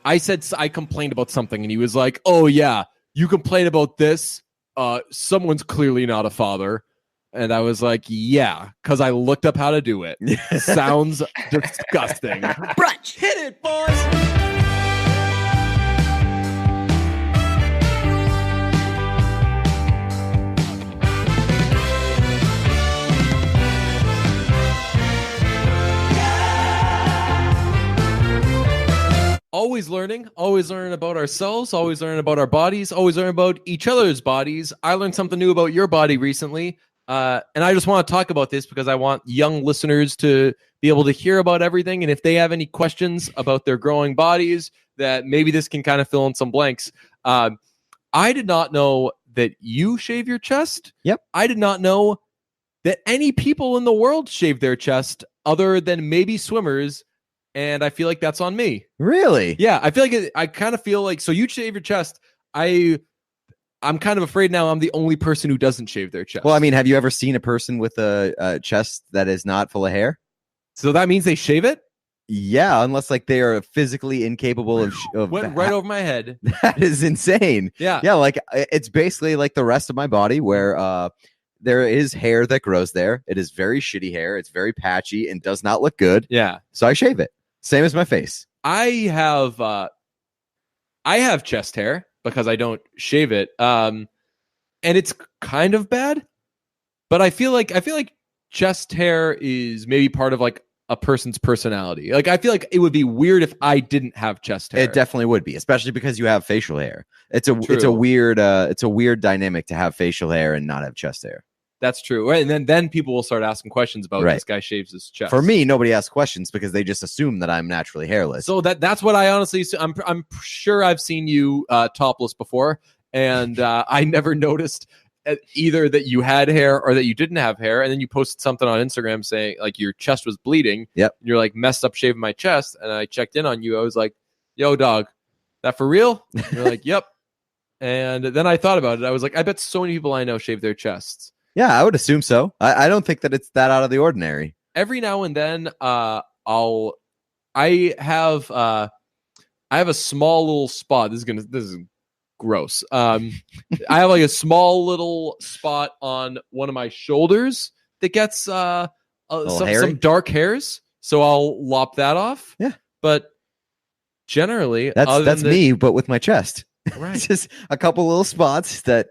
I said I complained about something, and he was like, "Oh yeah, you complain about this. Someone's clearly not a father." And I was like, "Yeah," because I looked up how to do it. Sounds disgusting. Brunch, hit it, boys. Always learning about ourselves, always learning about our bodies, always learning about each other's bodies. I learned something new about your body recently, and I just want to talk about this because I want young listeners to be able to hear about everything, and if they have any questions about their growing bodies, that maybe this can kind of fill in some blanks. I did not know that you shave your chest. Yep. I did not know that any people in the world shave their chest other than maybe swimmers. And I feel like that's on me. Really? Yeah, I feel like I kind of feel like, so you shave your chest. I'm kind of afraid now I'm the only person who doesn't shave their chest. Well, I mean, have you ever seen a person with a chest that is not full of hair? So that means they shave it? Yeah, unless like they are physically incapable of Went right over my head. That is insane. Yeah. Yeah, like it's basically like the rest of my body where there is hair that grows there. It is very shitty hair. It's very patchy and does not look good. Yeah. So I shave it. Same as my face. I have chest hair because I don't shave it. And it's kind of bad, but I feel like chest hair is maybe part of like a person's personality. Like I feel like it would be weird if I didn't have chest hair. It definitely would be, especially because you have facial hair. It's a weird dynamic to have facial hair and not have chest hair. That's true. Right. And then people will start asking questions about this guy shaves his chest. For me, nobody asks questions because they just assume that I'm naturally hairless. So that's what I honestly, I'm sure I've seen you topless before, and I never noticed either that you had hair or that you didn't have hair. And then you posted something on Instagram saying like your chest was bleeding. Yep. And you're like, messed up shaving my chest. And I checked in on you. I was like, yo, dog, that for real? And you're like, yep. And then I thought about it. I was like, I bet so many people I know shave their chests. Yeah, I would assume so. I don't think that it's that out of the ordinary. Every now and then, I have a small little spot. This is gross. I have like a small little spot on one of my shoulders that gets some dark hairs. So I'll lop that off. Yeah, but generally, that's me, but with my chest. Right, it's just a couple little spots that.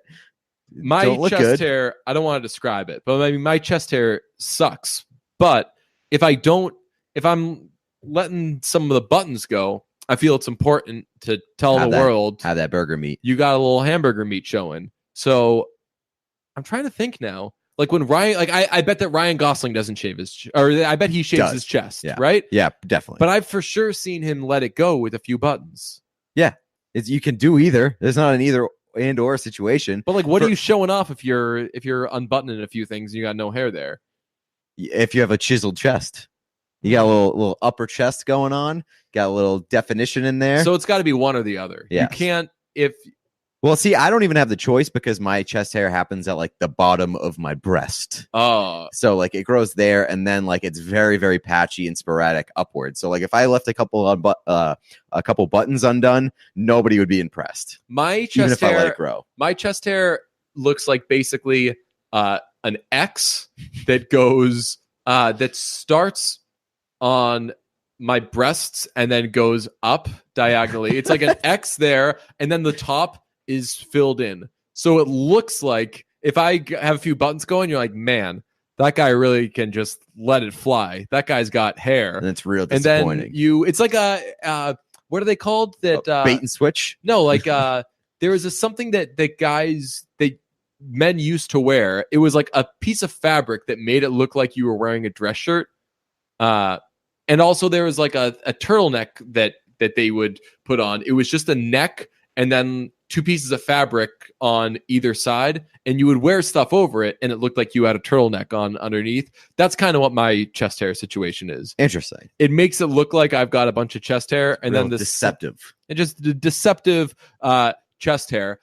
My chest hair, I don't want to describe it, but I mean, my chest hair sucks. But if I'm letting some of the buttons go, I feel it's important to tell the world. Have that burger meat. You got a little hamburger meat showing. So I'm trying to think now. Like when Ryan, like I bet that Ryan Gosling doesn't shave I bet he shaves his chest, right? Yeah, definitely. But I've for sure seen him let it go with a few buttons. Yeah, you can do either. There's not an either and or situation. But like, what are you showing off if you're unbuttoning a few things and you got no hair there? If you have a chiseled chest, you got a little upper chest going on, got a little definition in there. So it's got to be one or the other. Yes. You can't Well, see, I don't even have the choice because my chest hair happens at like the bottom of my breast. Oh, so like it grows there, and then like it's very, very patchy and sporadic upwards. So like if I left a couple buttons undone, nobody would be impressed. My chest even if hair, I let it grow. My chest hair looks like basically an X that goes that starts on my breasts and then goes up diagonally. It's like an X there, and then the top is filled in. So it looks like if I have a few buttons going, you're like, man, that guy really can just let it fly. That guy's got hair. And it's real disappointing. And then it's like what are they called? That bait and switch? No, like there was something that men used to wear. It was like a piece of fabric that made it look like you were wearing a dress shirt. And also there was like a turtleneck that they would put on. It was just a neck and then two pieces of fabric on either side, and you would wear stuff over it, and it looked like you had a turtleneck on underneath. That's kind of what my chest hair situation is. Interesting. It makes it look like I've got a bunch of chest hair, and then deceptive. And just the deceptive chest hair.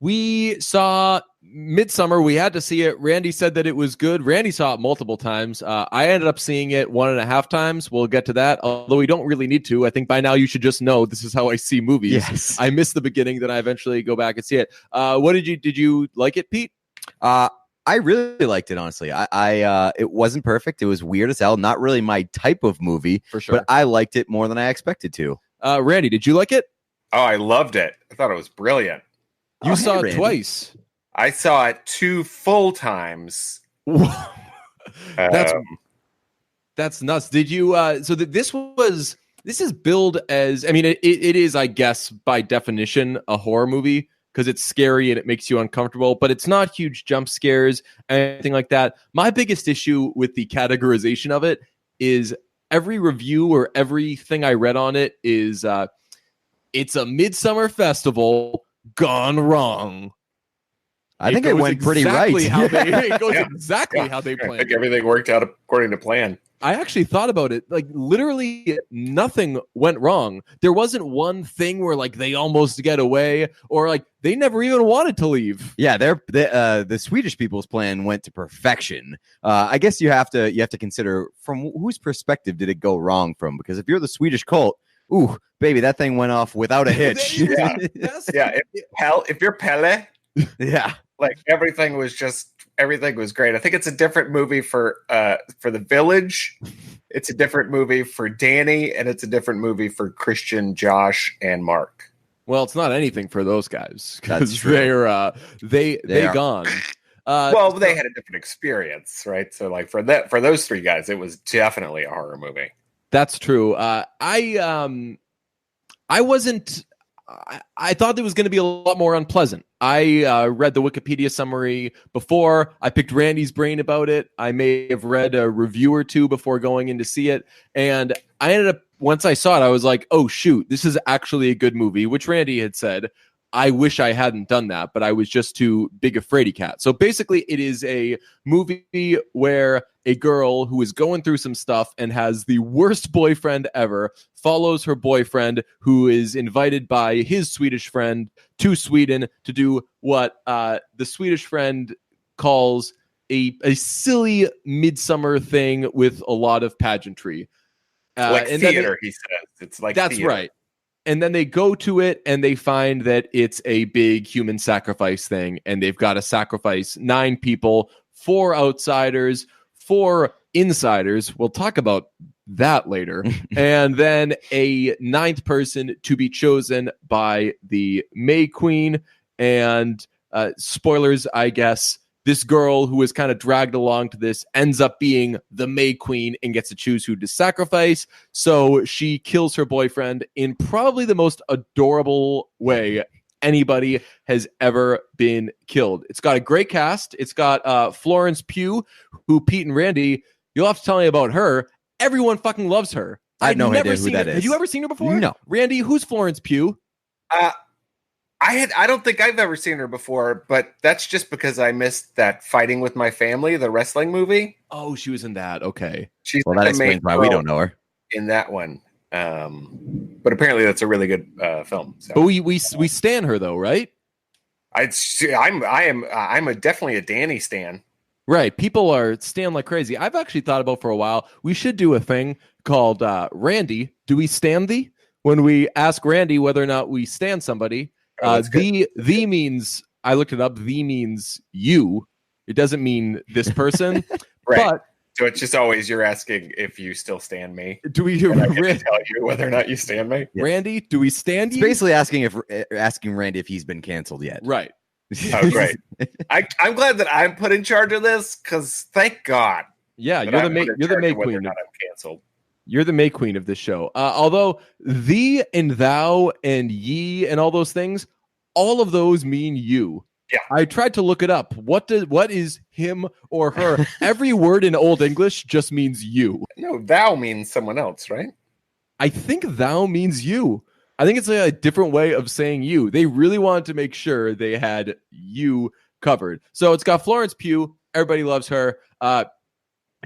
We saw Midsommar, we had to see it. Randy said that it was good. Randy saw it multiple times. I ended up seeing it 1.5 times. We'll get to that, although we don't really need to. I think by now you should just know this is how I see movies. Yes. I missed the beginning, then I eventually go back and see it. What did you like it, Pete? I really liked it, honestly. I it wasn't perfect. It was weird as hell. Not really my type of movie, For sure. but I liked it more than I expected to. Randy, did you like it? Oh, I loved it. I thought it was brilliant. You saw it Randy. twice. I saw it 2 full times. That's nuts. Did you? This is billed as. I mean, it is, I guess, by definition, a horror movie because it's scary and it makes you uncomfortable. But it's not huge jump scares, anything like that. My biggest issue with the categorization of it is every review or everything I read on it is it's a midsummer festival gone wrong. I think it went pretty right. It goes Yeah. exactly how they I planned. think everything worked out according to plan. I actually thought about it. Like, literally nothing went wrong. There wasn't one thing where, like, they almost get away or, like, they never even wanted to leave. Yeah, the Swedish people's plan went to perfection. I guess you have to consider from whose perspective did it go wrong from? Because if you're the Swedish cult, ooh, baby, that thing went off without a hitch. Yeah. Yeah, if you're Pelle, Yeah. like everything was great. I think it's a different movie for the Village. It's a different movie for Danny, and it's a different movie for Christian, Josh, and Mark. Well, it's not anything for those guys That's because true. they're gone. Well, they had a different experience, right? So, like for those 3 guys, it was definitely a horror movie. That's true. I wasn't. I thought it was going to be a lot more unpleasant. I read the Wikipedia summary before. I picked Randy's brain about it. I may have read a review or 2 before going in to see it. And I ended up, once I saw it, I was like, oh, shoot, this is actually a good movie, which Randy had said. I wish I hadn't done that, but I was just too big a fraidy cat. So basically, it is a movie where a girl who is going through some stuff and has the worst boyfriend ever follows her boyfriend, who is invited by his Swedish friend to Sweden to do what the Swedish friend calls a silly midsummer thing with a lot of pageantry. Like and theater, he says. It's like that's theater. right. And then they go to it and they find that it's a big human sacrifice thing. And they've got to sacrifice 9 people, 4 outsiders, 4 insiders. We'll talk about that later. And then a 9th person to be chosen by the May Queen. And spoilers, I guess, this girl who is kind of dragged along to this ends up being the May Queen and gets to choose who to sacrifice. So she kills her boyfriend in probably the most adorable way anybody has ever been killed. It's got a great cast. It's got Florence Pugh, who Pete and Randy, you'll have to tell me about her. Everyone fucking loves her. I have no idea who that her. is. Have you ever seen her before? No. Randy, who's Florence Pugh? I don't think I've ever seen her before, but that's just because I missed that Fighting with My Family, the wrestling movie. Oh, she was in that. Okay. She's Well, like that the main explains why we girl don't know her. in that one. But apparently that's a really good film. So. But we stan her though, right? I'm definitely a Danny stan. Right. People are stan like crazy. I've actually thought about for a while, we should do a thing called Randy, do we stan thee? When we ask Randy whether or not we stan somebody, the means, I looked it up, the means you. It doesn't mean this person. Right. But So it's just always you're asking if you still stand me. do we And I get to tell you whether or not you stand me. Randy, do we stand It's you? basically asking Randy if he's been canceled yet. Right. Oh, great. I'm glad that I'm put in charge of this because thank God. Yeah, that you're I'm put in the charge May of whether or Queen. not I'm canceled. You're the May Queen of this show. Although thee and thou and ye and all those things, all of those mean you. Yeah. I tried to look it up. What is him or her? Every word in Old English just means you. No, thou means someone else, right? I think thou means you. I think it's a different way of saying you. They really wanted to make sure they had you covered. So it's got Florence Pugh. Everybody loves her.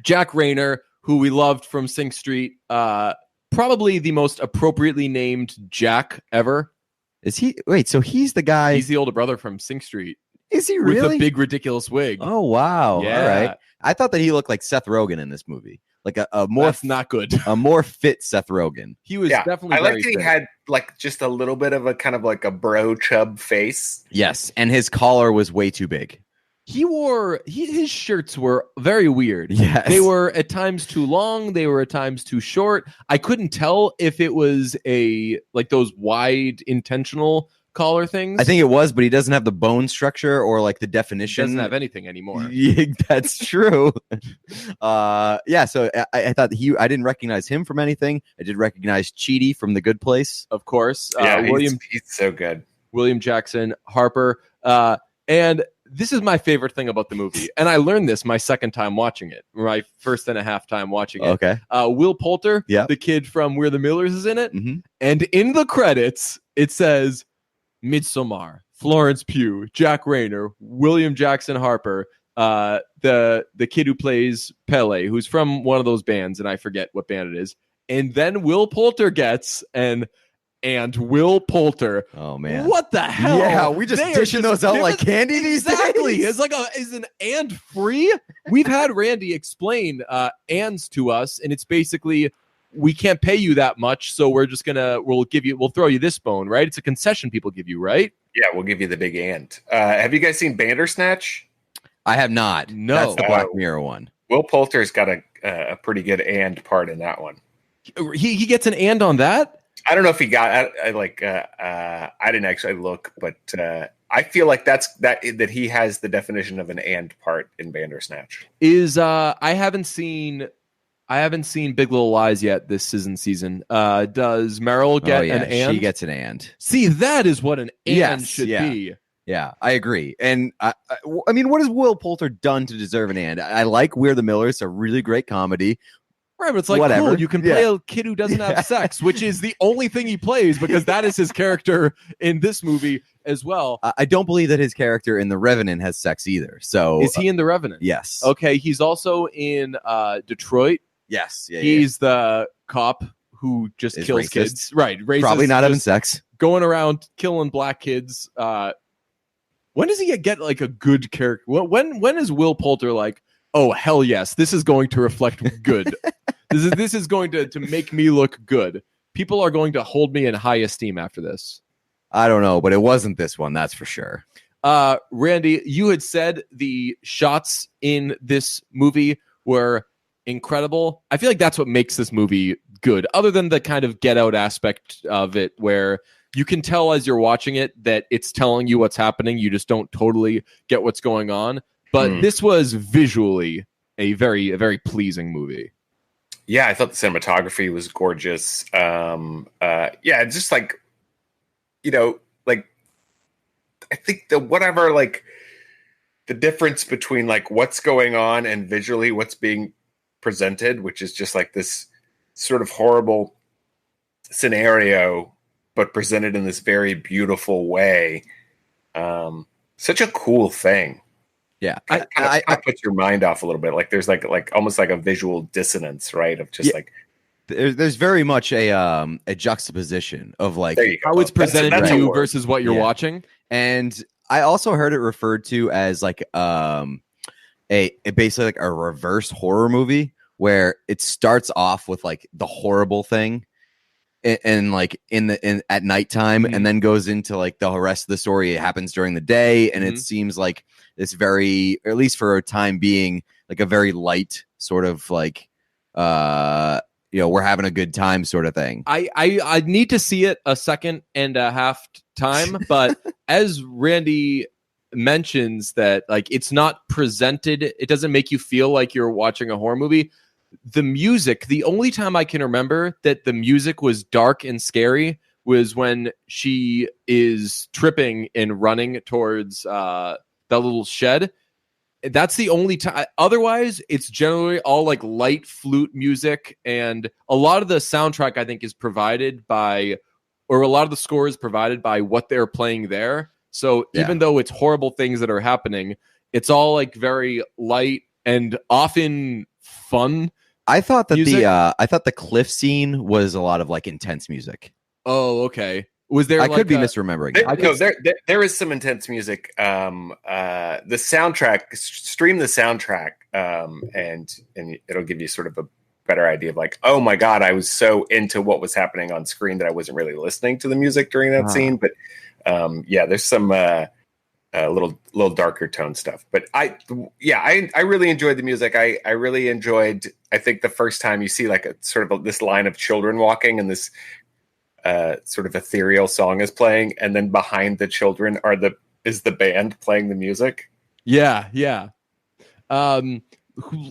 Jack Rayner, who we loved from Sing Street. Probably the most appropriately named Jack ever. Is he? Wait, so he's the guy? He's the older brother from Sing Street. Is he with really? a big ridiculous wig. Oh wow! Yeah. All right. I thought that he looked like Seth Rogen in this movie, like a more That's not good. a more fit Seth Rogen. He was definitely. I like very that he fit. had like just a little bit of a kind of like a bro chub face. Yes, and his collar was way too big. His shirts were very weird. Yes, They were at times too long. They were at times too short. I couldn't tell if it was like those wide intentional collar things. I think it was, but he doesn't have the bone structure or like the he definition. doesn't have anything anymore. Yeah, that's true. Yeah, so I thought I didn't recognize him from anything. I did recognize Chidi from The Good Place, Of course. Yeah, William he's so good. Jackson Harper. And this is my favorite thing about the movie. And I learned this my second time watching it, my first and a half time watching it. Okay. Will Poulter, Yeah. the kid from We're the Millers, is in it. Mhm. And in the credits, it says Midsommar, Florence Pugh, Jack Rayner, William Jackson Harper, the kid who plays Pele, who's from one of those bands, and I forget what band it is. And then Will Poulter gets and Will Poulter. Oh man, What the hell? Yeah, we just They are dishing those out like candy these Exactly. days. It's like is an and free. We've had Randy explain ands to us, and it's basically we can't pay you that much, so we'll throw you this bone, right? It's a concession people give you, right? Yeah, we'll give you the big ant. Have you guys seen Bandersnatch? I have not. No. That's the Black Mirror one. Will Poulter's got a pretty good and part in that one. He gets an and on that. I don't know if he got. I didn't actually look, but I feel like that he has the definition of an and part in Bandersnatch. I haven't seen Big Little Lies yet this season. Does Meryl get an and? She gets an and. See, that is what an and Yes, should yeah. be. Yeah, I agree. And I mean, what has Will Poulter done to deserve an and? I like We're the Millers. It's a really great comedy. Right, but it's like, Whatever. cool, you can play a kid who doesn't have sex, which is the only thing he plays because that is his character in this movie as well. I don't believe that his character in The Revenant has sex either. So Is he in The Revenant? yes. Okay, he's also in Detroit. Yes. Yeah, He's the cop who just Is kills racist. kids. Right, racist, probably not having just sex. going around killing black kids. When does he get like a good character? When is Will Poulter like, oh hell yes, this is going to reflect good. This is going to make me look good. People are going to hold me in high esteem after this. I don't know, but it wasn't this one, that's for sure. Randy, you had said the shots in this movie were incredible. I feel like that's what makes this movie good, other than the kind of Get Out aspect of it, where you can tell as you're watching it that it's telling you what's happening. You just don't totally get what's going on. But this was visually a very pleasing movie. Yeah, I thought the cinematography was gorgeous. Yeah, just like, like I think the difference between like what's going on and visually what's being presented, which is just like this sort of horrible scenario, but presented in this very beautiful way. Such a cool thing. Yeah, I put your mind off a little bit. Like there's like almost like a visual dissonance, right? Of just like there's very much a juxtaposically of like how it's presented That's to a you word. versus what you're watching. And I also heard it referred to as like a basically like a reverse horror movie where it starts off with like the horrible thing and like in at nighttime and then goes into like the rest of the story. It happens during the day, and it seems like this very, or at least for a time being, like a very light sort of like we're having a good time sort of thing. I need to see it a second and a half time, but as Randy mentions that like it's not presented, it doesn't make you feel like you're watching a horror movie. The music, the only time I can remember that the music was dark and scary was when she is tripping and running towards that little shed. That's the only time. Otherwise, it's generally all like light flute music, and a lot of the soundtrack I think is provided by, or a lot of the score is provided by what they're playing there. So even though it's horrible things that are happening, it's all like very light and often fun. I thought that music. the cliff scene was a lot of like intense music. Oh, okay. Was there? I like could be a- misremembering. There is some intense music. The soundtrack, stream the soundtrack, and it'll give you sort of a better idea of like, oh my god, I was so into what was happening on screen that I wasn't really listening to the music during that scene. But yeah, there's some little darker tone stuff. But I really enjoyed the music. I really enjoyed. I think the first time you see like a sort of this line of children walking and this sort of ethereal song is playing, and then behind the children is the band playing the music. Yeah.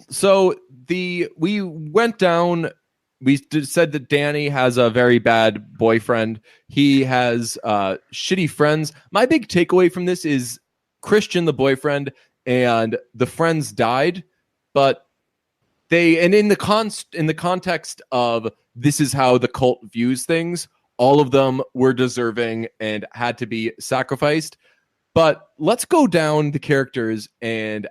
So we went down. We said that Danny has a very bad boyfriend. He has shitty friends. My big takeaway from this is Christian, the boyfriend, and the friends died, but in the context of this is how the cult views things, all of them were deserving and had to be sacrificed. But let's go down the characters and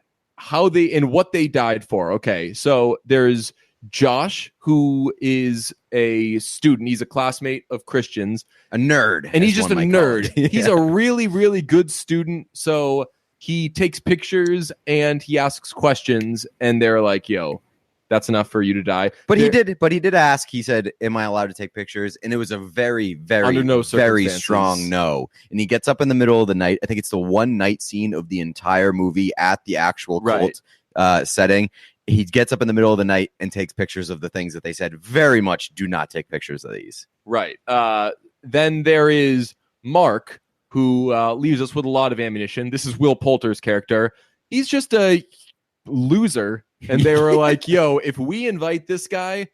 what they died for. Okay, so there's Josh, who is a student. He's a classmate of Christian's. A nerd. And he's just a nerd. Yeah. He's a really, really good student. So he takes pictures and he asks questions, and they're like, yo, that's enough for you to die. But he did ask. He said, "Am I allowed to take pictures?" And it was a very, very, very strong no. And he gets up in the middle of the night. I think it's the one night scene of the entire movie at the actual cult setting. He gets up in the middle of the night and takes pictures of the things that they said very much do not take pictures of these. Right. Then there is Mark, who leaves us with a lot of ammunition. This is Will Poulter's character. He's just a loser. And they were like, yo, if we invite this guy,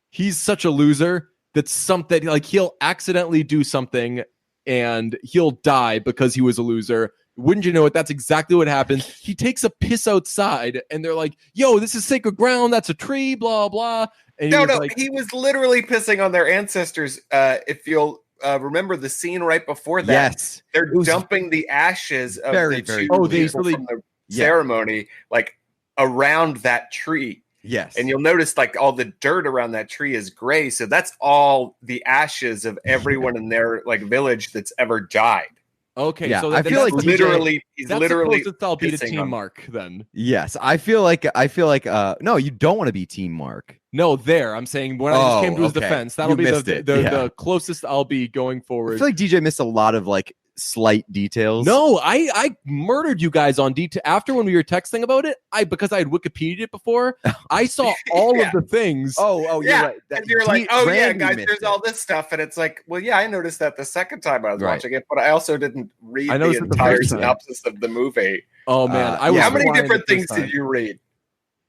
he's such a loser that something like he'll accidentally do something and he'll die because he was a loser. Wouldn't you know it? That's exactly what happens. He takes a piss outside and they're like, yo, this is sacred ground. That's a tree, blah, blah. And he was literally pissing on their ancestors. If you'll remember the scene right before that, yes, they're dumping the ashes of the ceremony, like around that tree. Yes. And you'll notice like all the dirt around that tree is gray. So that's all the ashes of everyone in their like village that's ever died. Okay. Yeah, so I feel like he's literally I'll be the Team Mark then. Yes. I feel like no, you don't want to be Team Mark. No, I'm saying when I just came to his defense, that'll be the closest I'll be going forward. I feel like DJ missed a lot of like slight details. No, I murdered you guys on detail after when we were texting about it. Because I had Wikipedia'd it before. I saw all of the things. Oh, yeah. You're right. And you're like, oh yeah, guys, there's all this stuff, and it's like, well, yeah, I noticed that the second time I was watching it, but I also didn't read the entire synopsis of the movie. Oh man, how many different things did you read?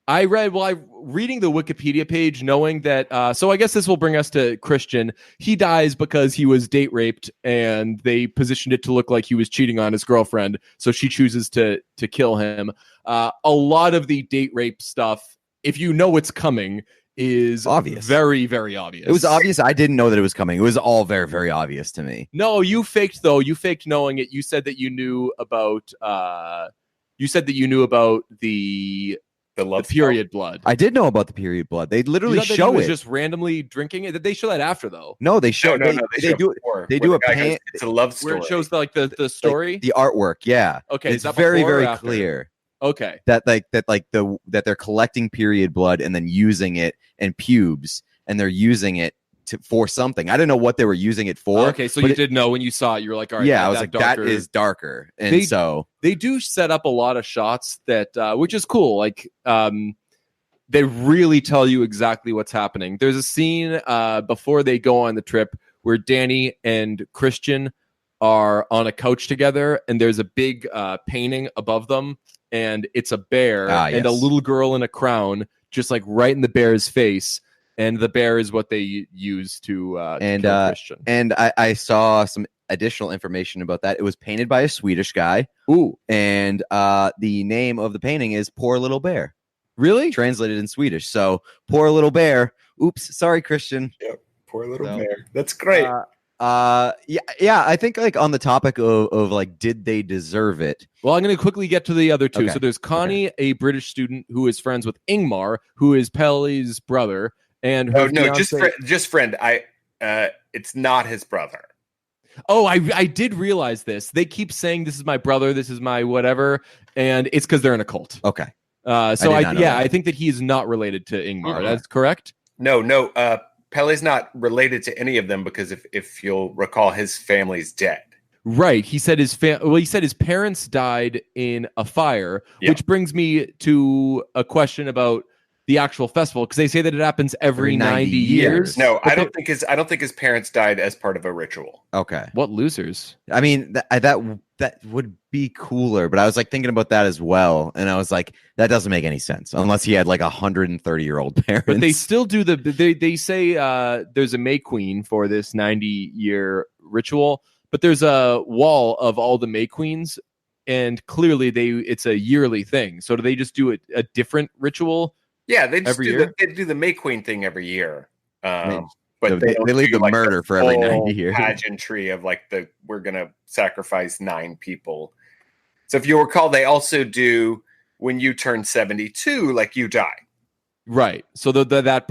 Reading the Wikipedia page, knowing that, so I guess this will bring us to Christian. He dies because he was date raped and they positioned it to look like he was cheating on his girlfriend. So she chooses to kill him. A lot of the date rape stuff, if you know it's coming, is obvious. Very, very obvious. It was obvious. I didn't know that it was coming. It was all very, very obvious to me. No, you faked though. You faked knowing it. You said that you knew about, the period blood. I did know about the period blood. They literally show it. Just randomly drinking it. Did they show that after though? No, they show. No, they do it. They do a pan. It's a love story where it shows the story, like the artwork. Yeah. Okay. It's very, very clear. Okay. That they're collecting period blood and then using it and pubes, and they're using it for something. I didn't know what they were using it for. Okay, so you did know when you saw it. You were like, all right, yeah, I was like, darker. That is darker. And they do set up a lot of shots that, which is cool. Like, they really tell you exactly what's happening. There's a scene before they go on the trip where Danny and Christian are on a couch together, and there's a big painting above them, and it's a bear and a little girl in a crown, just like right in the bear's face. And the bear is what they use to kill Christian. And I saw some additional information about that. It was painted by a Swedish guy. Ooh. And the name of the painting is Poor Little Bear. Really? Translated in Swedish. So, Poor Little Bear. Oops. Sorry, Christian. Yep. Poor Little Bear. That's great. Yeah. I think like on the topic of like, did they deserve it? Well, I'm going to quickly get to the other two. Okay. So there's Connie, a British student who is friends with Ingmar, who is Pelle's brother. And her just friend. It's not his brother. Oh, I did realize this. They keep saying this is my brother, this is my whatever, and it's because they're in a cult. Okay. So I did not know that. I think that he is not related to Ingmar. That's correct. No. Pele's not related to any of them because if you'll recall, his family's dead. Right. He said his parents died in a fire, which brings me to a question about the actual festival, because they say that it happens every 90 years. No, I don't think his parents died as part of a ritual. Okay. What losers? I mean, that would be cooler, but I was like thinking about that as well, and I was like, that doesn't make any sense unless he had like 130-year-old parents. But they still do they say there's a May Queen for this 90-year ritual, but there's a wall of all the May Queens, and clearly it's a yearly thing. So do they just do a different ritual? Yeah, they just they do the May Queen thing every year. But they leave the murder for every 90 years. Pageantry of like we're gonna sacrifice 9 people. So if you recall, they also do when you turn 72, like you die. Right. So that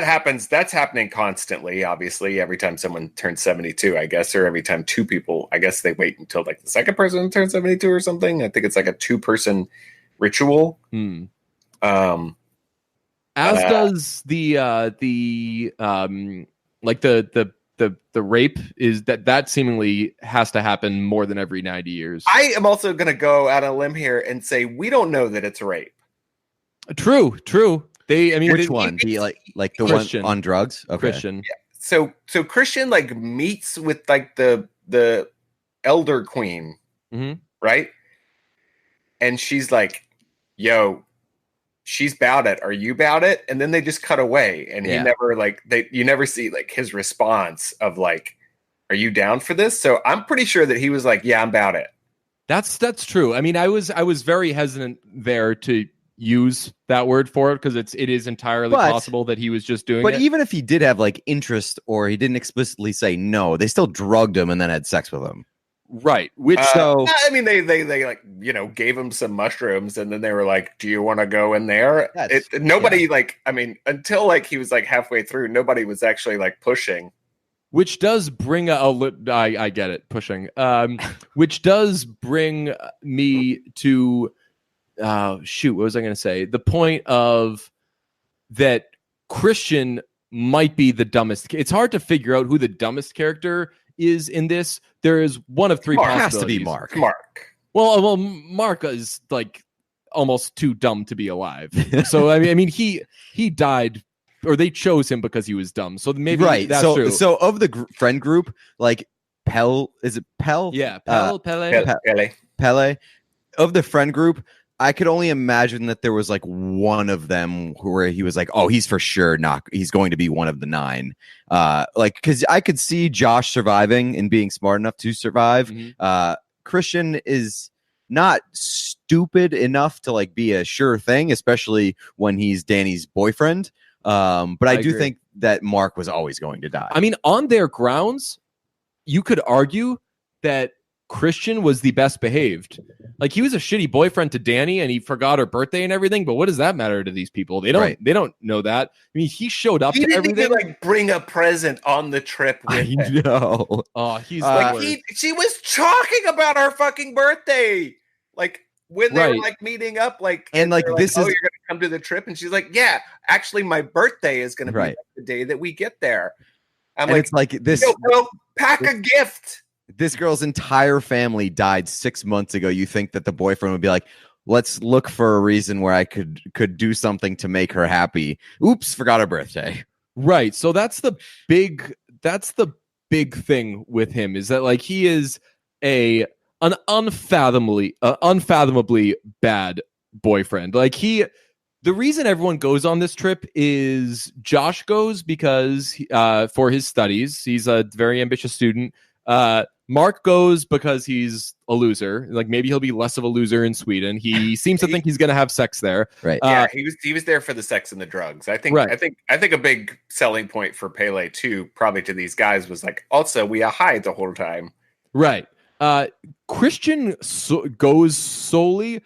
happens. That's happening constantly. Obviously, every time someone turns 72, I guess, or every time 2 people, I guess they wait until like the second person turns 72 or something. I think it's like a 2-person ritual. As does the rape is that seemingly has to happen more than every 90 years. I am also going to go out on a limb here and say we don't know that it's rape. True. Which one? Like the Christian. One on drugs? Okay. Christian. Yeah. So Christian like meets with like the elder queen, right? And she's like, "Yo, she's about it. Are you about it?" And then they just cut away, and he never you never see like his response of like, "Are you down for this?" So I'm pretty sure that he was like, "Yeah, I'm about it." That's true. I mean, I was very hesitant there to use that word for it because it is entirely possible that he was just doing it. But even if he did have like interest or he didn't explicitly say no, they still drugged him and then had sex with him. Right. Which I mean, they like, gave him some mushrooms and then they were like, "Do you want to go in there?" Nobody until like he was like halfway through, nobody was actually like pushing. Which does bring I get it, pushing. Which does bring me to what was I going to say? The point of that Christian might be the dumbest. It's hard to figure out who the dumbest character is in this. There is one of 3 possibilities. Has to be Mark. Well, Mark is like almost too dumb to be alive. So I mean, he died, or they chose him because he was dumb. So maybe that's true. So of the friend group, like is it Pell? Yeah, Pele. Of the friend group, I could only imagine that there was like one of them where he was like, "Oh, he's for sure he's going to be one of the 9." Because I could see Josh surviving and being smart enough to survive. Christian is not stupid enough to like be a sure thing, especially when he's Danny's boyfriend. But I do think that Mark was always going to die. I mean, on their grounds, you could argue that Christian was the best behaved. Like, he was a shitty boyfriend to Danny and he forgot her birthday and everything, but what does that matter to these people? They don't know that. I mean, he showed up to everything. He didn't even like bring a present on the trip with him. I know. Oh, he's she was talking about our fucking birthday. Like when they were like meeting up, like, and like this is you're gonna come to the trip, and she's like, "Yeah, actually my birthday is gonna be like the day that we get there." I'm like, it's like this. Yo, bro, pack a gift. This girl's entire family died 6 months ago. You think that the boyfriend would be like, "Let's look for a reason where I could do something to make her happy." Oops, forgot her birthday. Right. So that's the big thing with him, is that like he is an unfathomably bad boyfriend. Like the reason everyone goes on this trip is Josh goes because for his studies, he's a very ambitious student. Mark goes because he's a loser. Like, maybe he'll be less of a loser in Sweden. He seems to think he's going to have sex there. Right. Yeah, he was there for the sex and the drugs. I think a big selling point for Pele too, probably to these guys, was like, also we are high the whole time. Right. Christian goes solely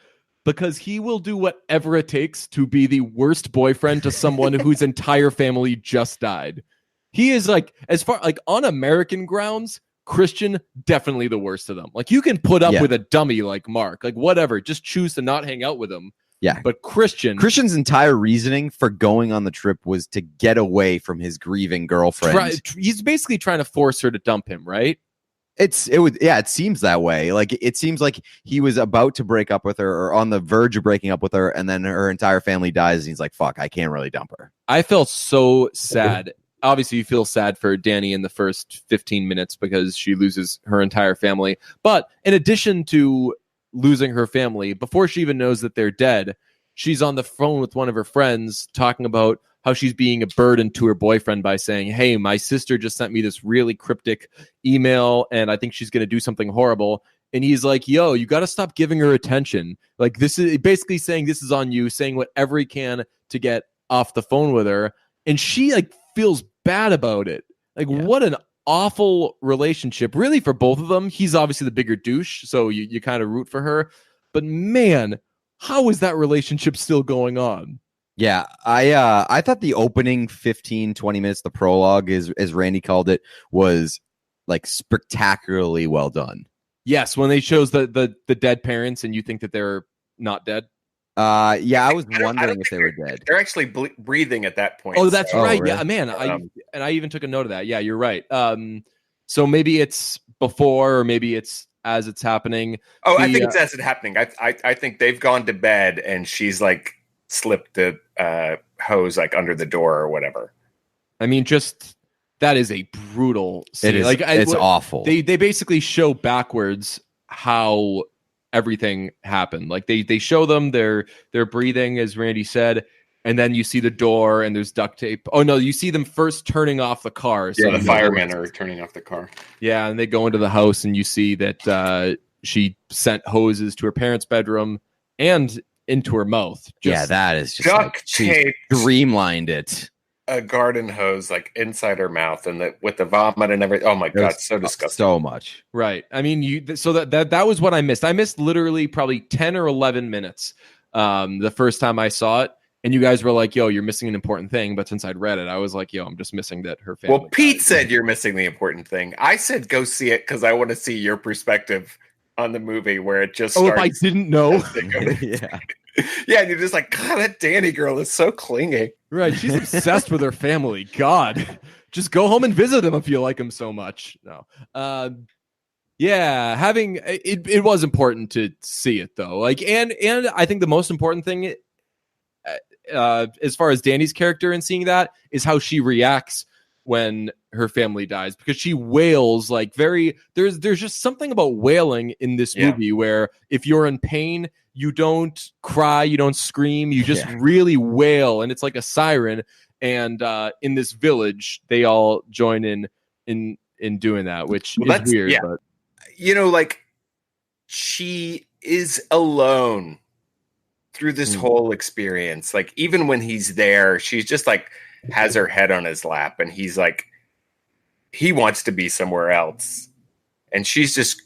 because he will do whatever it takes to be the worst boyfriend to someone whose entire family just died. He is like, as far like on American grounds, Christian, definitely the worst of them. Like, you can put up Yeah. with a dummy like Mark, like whatever, just choose to not hang out with him. Yeah. But Christian's entire reasoning for going on the trip was to get away from his grieving girlfriend. He's basically trying to force her to dump him, right? It seems that way. Like, it seems like he was about to break up with her or on the verge of breaking up with her, and then her entire family dies, and he's like, fuck, I can't really dump her. I felt so sad. Obviously, you feel sad for Danny in the first 15 minutes because she loses her entire family. But in addition to losing her family, before she even knows that they're dead, she's on the phone with one of her friends talking about how she's being a burden to her boyfriend by saying, hey, my sister just sent me this really cryptic email and I think she's going to do something horrible. And he's like, yo, you got to stop giving her attention. Like, this is basically saying this is on you, saying whatever he can to get off the phone with her. And she like feels bad about it. Like, what an awful relationship, really, for both of them. He's obviously the bigger douche, so you kind of root for her. But man, how is that relationship still going on? Yeah, I thought the opening 15, 20 minutes, the prologue, as Randy called it, was like spectacularly well done. Yes, when they shows the dead parents and you think that they're not dead. Yeah, I was wondering if they were dead. They're actually breathing at that point. Oh, that's right. really? Yeah, man. I even took a note of that. Yeah, you're right. So maybe it's before, or maybe it's as it's happening. Oh, I think it's as it's happening. I think they've gone to bed and she's like slipped the hose like under the door or whatever. I mean, just that is a brutal scene. It is. Like, it's awful. They basically show backwards how everything happened. Like, they show them they're breathing, as Randy said, and then you see the door and there's duct tape. Oh no, you see them first turning off the car. So the firemen are turning off the car. Yeah, and they go into the house and you see that she sent hoses to her parents' bedroom and into her mouth. That is just duct tape. Streamlined it. A garden hose like inside her mouth, and with the vomit and everything. Oh my god, so disgusting. So much. Right. I mean, so that was what I missed. I missed literally probably 10 or 11 minutes the first time I saw it. And you guys were like, yo, you're missing an important thing. But since I'd read it, I was like, yo, I'm just missing that her family. Well, Pete said you're missing the important thing. I said go see it because I want to see your perspective on the movie where it just starts. Oh, if I didn't know. Yeah. Yeah, and you're just like, God, that Danny girl is so clingy. Right. She's obsessed with her family. God. Just go home and visit them if you like them so much. No. Yeah, having it was important to see it though. Like, and I think the most important thing as far as Danny's character and seeing that is how she reacts when her family dies, because she wails like there's just something about wailing in this movie where if you're in pain, you don't cry, you don't scream, you just really wail, and it's like a siren. And in this village, they all join in doing that, which is weird. Yeah. But you know, like, she is alone through this whole experience. Like, even when he's there, she's just like has her head on his lap, and he's like, he wants to be somewhere else, and she's just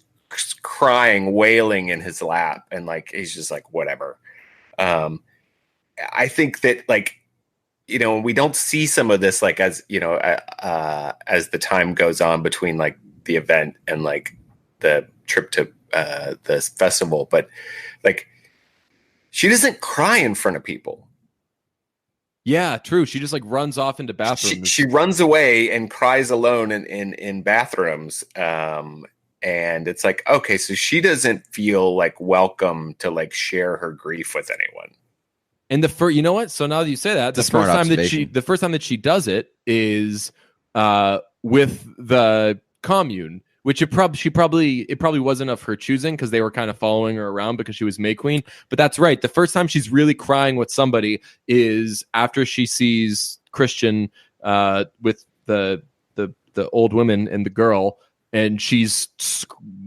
crying, wailing in his lap, and like he's just like, whatever. I think that, like, you know, we don't see some of this, like, as you know, as the time goes on between like the event and like the trip to this festival, but like, she doesn't cry in front of people. yeah, true. She just like runs off into bathrooms. She runs away and cries alone in bathrooms. And it's like, okay, so she doesn't feel like welcome to like share her grief with anyone. And you know what? So now that you say that, the first time that she does it is with the commune, which it probably wasn't of her choosing because they were kind of following her around because she was May Queen. But that's right. The first time she's really crying with somebody is after she sees Christian with the old woman and the girl, and she's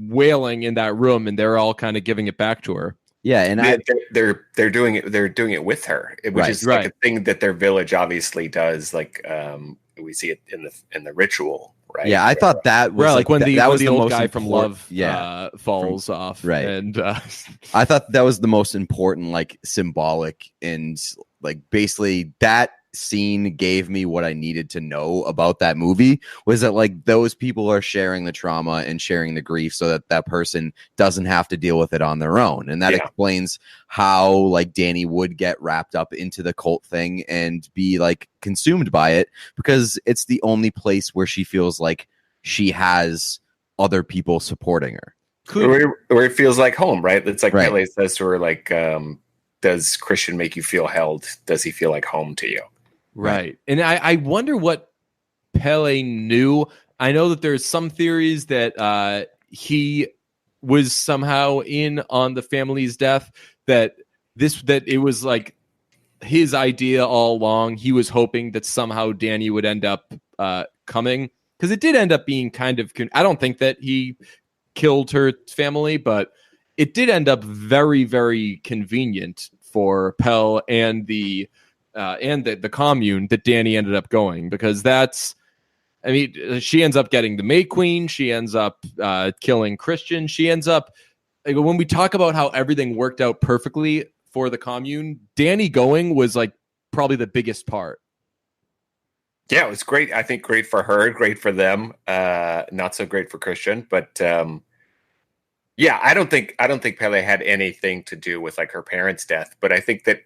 wailing in that room, and they're all kind of giving it back to her. Yeah, and they're doing it. They're doing it with her, which is like a thing that their village obviously does. Like we see it in the ritual, right? Yeah, I thought that was like when the old guy from Love falls off, right? And I thought that was the most important, like symbolic, and like basically that scene gave me what I needed to know about that movie, was that like those people are sharing the trauma and sharing the grief so that that person doesn't have to deal with it on their own. And that explains how like Danny would get wrapped up into the cult thing and be like consumed by it, because it's the only place where she feels like she has other people supporting her. Where it feels like home, right? It's like Pele says to her, like, does Christian make you feel held? Does he feel like home to you? Right. And I wonder what Pele knew. I know that there's some theories that he was somehow in on the family's death, that it was like his idea all along. He was hoping that somehow Danny would end up coming, because it did end up being kind of, I don't think that he killed her family, but it did end up very, very convenient for Pell and the commune that Danny ended up going, because she ends up getting the May Queen. She ends up killing Christian. She ends up, when we talk about how everything worked out perfectly for the commune, Danny going was like probably the biggest part. Yeah, it was great. I think great for her, great for them. Not so great for Christian, but yeah, I don't think Pele had anything to do with like her parents' death, but I think that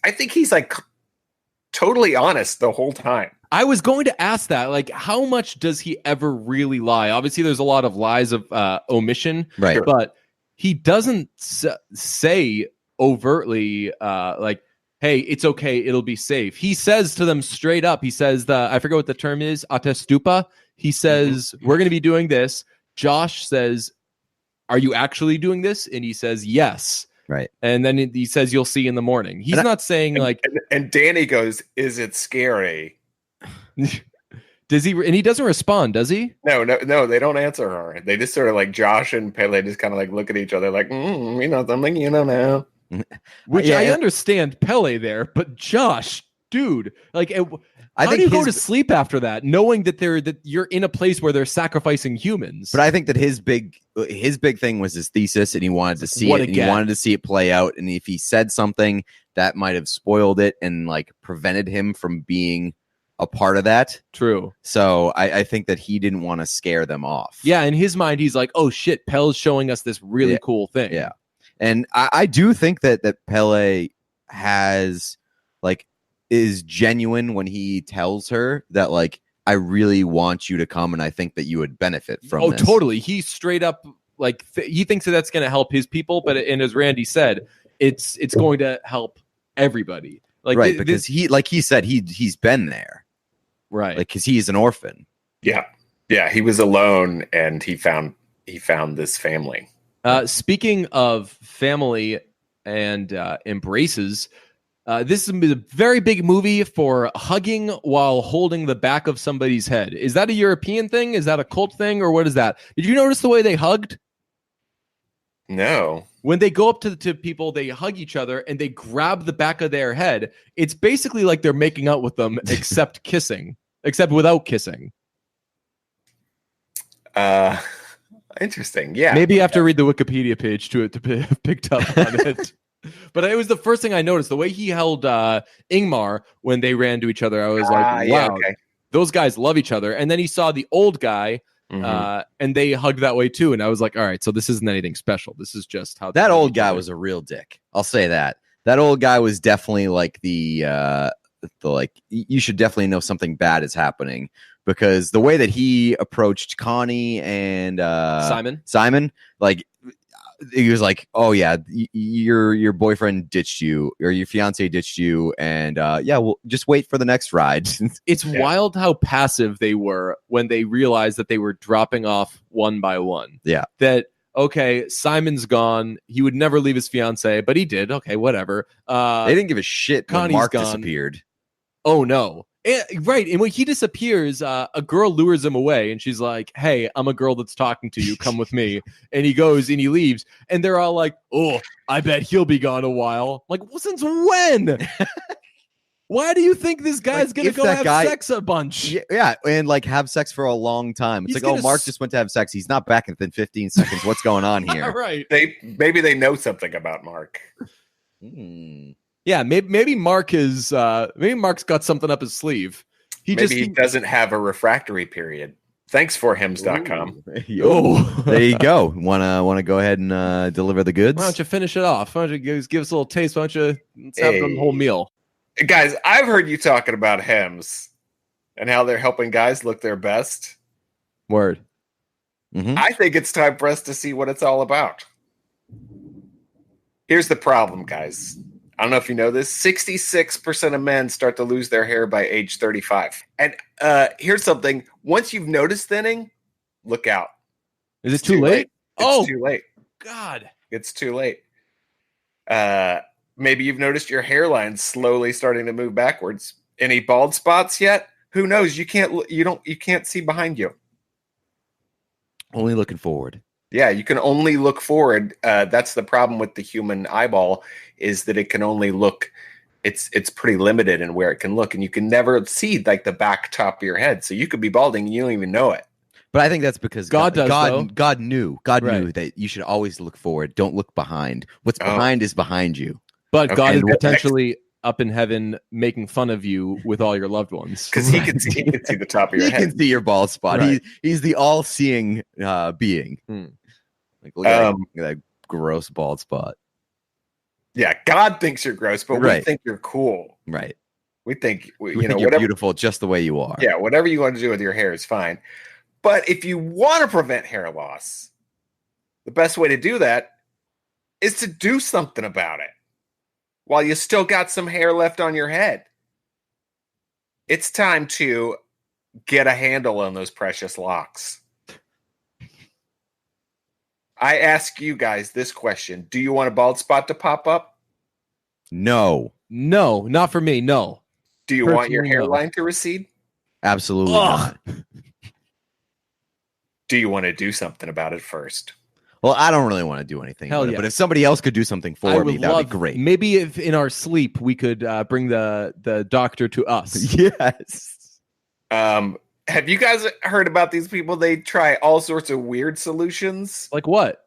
I think he's like totally honest the whole time. I was going to ask that, like, how much does he ever really lie? Obviously, there's a lot of lies of omission, right? But he doesn't say overtly, like, hey, it's okay, it'll be safe. He says to them straight up, he says, I forget what the term is, atestupa. He says, we're going to be doing this. Josh says, are you actually doing this? And he says, yes. Right. And then he says, you'll see in the morning. He's not saying like... And Danny goes, is it scary? Does he? And he doesn't respond, does he? No, they don't answer her. They just sort of like, Josh and Pele just kind of like look at each other like, you know something, you know now. Which I understand Pele there, but Josh, dude, like, how do you go to sleep after that, knowing that you're in a place where they're sacrificing humans? But I think that his big thing was his thesis, and he wanted to see it, and he wanted to see it play out. And if he said something that might have spoiled it and like prevented him from being a part of that. True. So I think that he didn't want to scare them off. Yeah, in his mind, he's like, oh shit, Pel's showing us this really cool thing. Yeah. And I do think that Pele is genuine when he tells her that, like, I really want you to come, and I think that you would benefit from this. Totally. He straight up, like, he thinks that's going to help his people, but as Randy said, it's going to help everybody. Like, right, because he said he's been there. Right. Like, because he's an orphan. Yeah. Yeah, he was alone, and he found this family. Speaking of family and embraces, this is a very big movie for hugging while holding the back of somebody's head. Is that a European thing? Is that a cult thing? Or what is that? Did you notice the way they hugged? No. When they go up to people, they hug each other and they grab the back of their head. It's basically like they're making out with them, except without kissing. Interesting. Yeah. Maybe you have to read the Wikipedia page to have picked up on it. But it was the first thing I noticed. The way he held Ingmar when they ran to each other, I was like, wow, those guys love each other. And then he saw the old guy, and they hugged that way too. And I was like, all right, so this isn't anything special. This is just how that old guy was a real dick. I'll say that. That old guy was definitely like the like, you should definitely know something bad is happening, because the way that he approached Connie and Simon, like, he was like, oh yeah, your boyfriend ditched you, or your fiance ditched you, and well, just wait for the next ride. It's wild how passive they were when they realized that they were dropping off one by one. Yeah. That, okay, Simon's gone. He would never leave his fiance, but he did. Okay, whatever. They didn't give a shit when Mark disappeared. Oh no. Right. And when he disappears, a girl lures him away, and she's like, hey, I'm a girl that's talking to you. Come with me. And he goes and he leaves. And they're all like, oh, I bet he'll be gone a while. Like, well, since when? Why do you think this guy's going to go have sex a bunch? Yeah, and like have sex for a long time. It's like, Mark just went to have sex. He's not back within 15 seconds. What's going on here? Right. Maybe they know something about Mark. Yeah, maybe Mark is maybe Mark's got something up his sleeve. He doesn't have a refractory period. Thanks for hims.com. Oh, there you go. Wanna go ahead and deliver the goods? Why don't you finish it off? Why don't you give us a little taste? Why don't you have the whole meal? Guys, I've heard you talking about Hims and how they're helping guys look their best. Word. Mm-hmm. I think it's time for us to see what it's all about. Here's the problem, guys. I don't know if you know this. 66% of men start to lose their hair by age 35. And here's something. Once you've noticed thinning, look out. Is it too late? It's too late. God. It's too late. Maybe you've noticed your hairline slowly starting to move backwards. Any bald spots yet? Who knows? You can't see behind you. Only looking forward. Yeah, you can only look forward. That's the problem with the human eyeball, is that it can only look. It's pretty limited in where it can look, and you can never see like the back top of your head. So you could be balding and you don't even know it. But I think that's because God knew that you should always look forward. Don't look behind. What's behind is behind you. But God is potentially up in heaven making fun of you with all your loved ones, because he can see the top of your head. He can see your bald spot. Right. He's the all-seeing being. Like, look at that gross bald spot. Yeah, God thinks you're gross, but we think you're cool. Right. We think we think you're beautiful just the way you are. Yeah, whatever you want to do with your hair is fine. But if you want to prevent hair loss, the best way to do that is to do something about it while you still got some hair left on your head. It's time to get a handle on those precious locks. I ask you guys this question. Do you want a bald spot to pop up? No, not for me. No. Do you want your hairline to recede? Absolutely not. Do you want to do something about it first? Well, I don't really want to do anything about it, but if somebody else could do something for me, that'd be great. Maybe if in our sleep we could bring the doctor to us. Yes. Have you guys heard about these people? They try all sorts of weird solutions. Like what?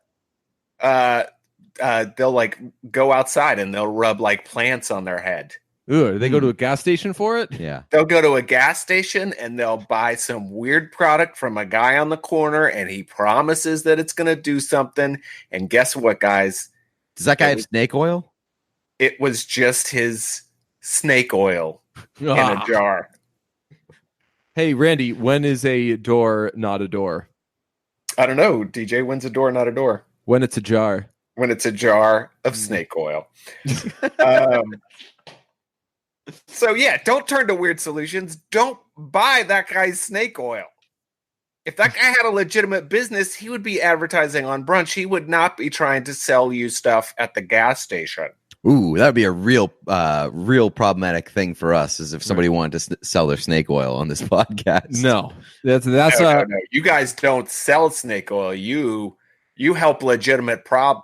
They'll like go outside and they'll rub like plants on their head. Ooh, they go to a gas station for it? Yeah. They'll go to a gas station and they'll buy some weird product from a guy on the corner and he promises that it's going to do something. And guess what, guys? Does that guy have snake oil? It was just his snake oil in a jar. Hey, Randy, when is a door not a door? I don't know, DJ. When's a door not a door? When it's a jar. When it's a jar of snake oil. So yeah, don't turn to weird solutions. Don't buy that guy's snake oil. If that guy had a legitimate business, he would be advertising on Brunch. He would not be trying to sell you stuff at the gas station. Ooh, that would be a real problematic thing for us, is if somebody wanted to sell their snake oil on this podcast. No, that's no. You guys don't sell snake oil. You help legitimate progress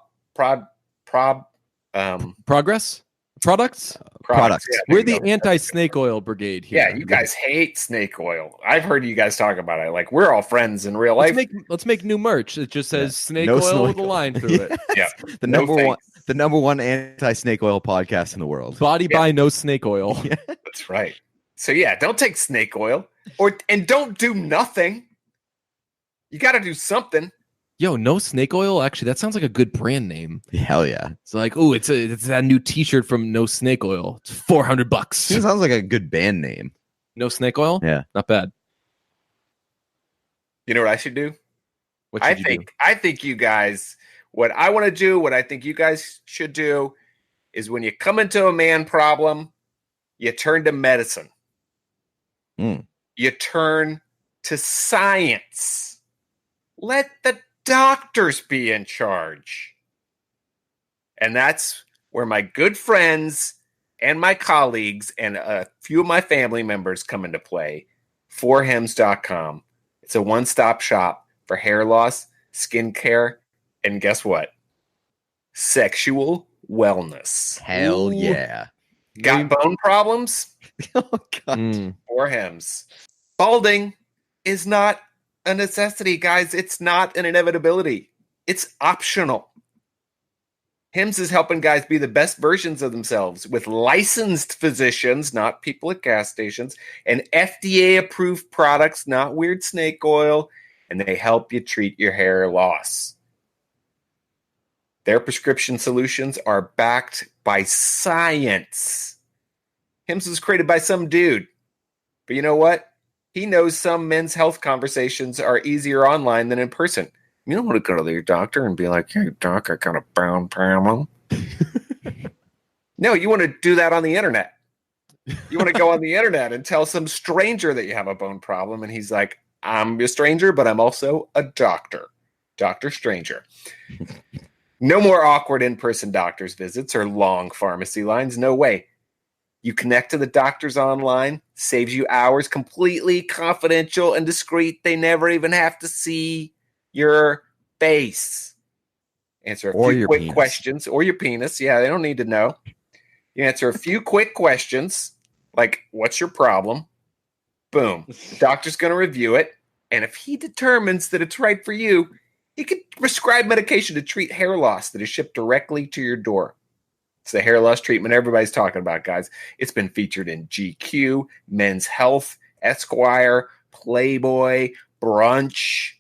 products. Yeah, we're the anti-snake oil brigade here. Yeah, you guys hate snake oil. I've heard you guys talk about it. Like, we're all friends in real life. Let's make new merch. It just says snake oil with a line through it. Yeah, the number one anti-snake oil podcast in the world. Body by no snake oil. That's right. So yeah, don't take snake oil and don't do nothing. You got to do something. Yo, no snake oil. Actually, that sounds like a good brand name. Hell yeah! It's like, oh, it's that new T-shirt from No Snake Oil. It's $400. It sounds like a good band name. No Snake Oil. Yeah, not bad. You know what I should do? What should you do? I think you guys. What I want to do, what I think you guys should do, is when you come into a man problem, you turn to medicine. You turn to science. Let the doctors be in charge. And that's where my good friends and my colleagues and a few of my family members come into play. forhims.com. It's a one-stop shop for hair loss, skincare, and guess what? Sexual wellness. Hell yeah. Got bone problems? Oh, God. For Hims. Balding is not a necessity, guys. It's not an inevitability. It's optional. Hims is helping guys be the best versions of themselves with licensed physicians, not people at gas stations, and FDA-approved products, not weird snake oil, and they help you treat your hair loss. Their prescription solutions are backed by science. Hims was created by some dude. But you know what? He knows some men's health conversations are easier online than in person. You don't want to go to your doctor and be like, hey, doc, I got a bone problem. No, you want to do that on the internet. You want to go on the internet and tell some stranger that you have a bone problem. And he's like, I'm a stranger, but I'm also a doctor. Dr. Stranger. No more awkward in-person doctor's visits or long pharmacy lines. No way. You connect to the doctors online, saves you hours, completely confidential and discreet. They never even have to see your face. Answer a few quick questions. Or your penis. Yeah, they don't need to know. You answer a few quick questions, like, what's your problem? Boom. The doctor's going to review it. And if he determines that it's right for you, he could prescribe medication to treat hair loss that is shipped directly to your door. It's the hair loss treatment everybody's talking about, guys. It's been featured in GQ, Men's Health, Esquire, Playboy, Brunch,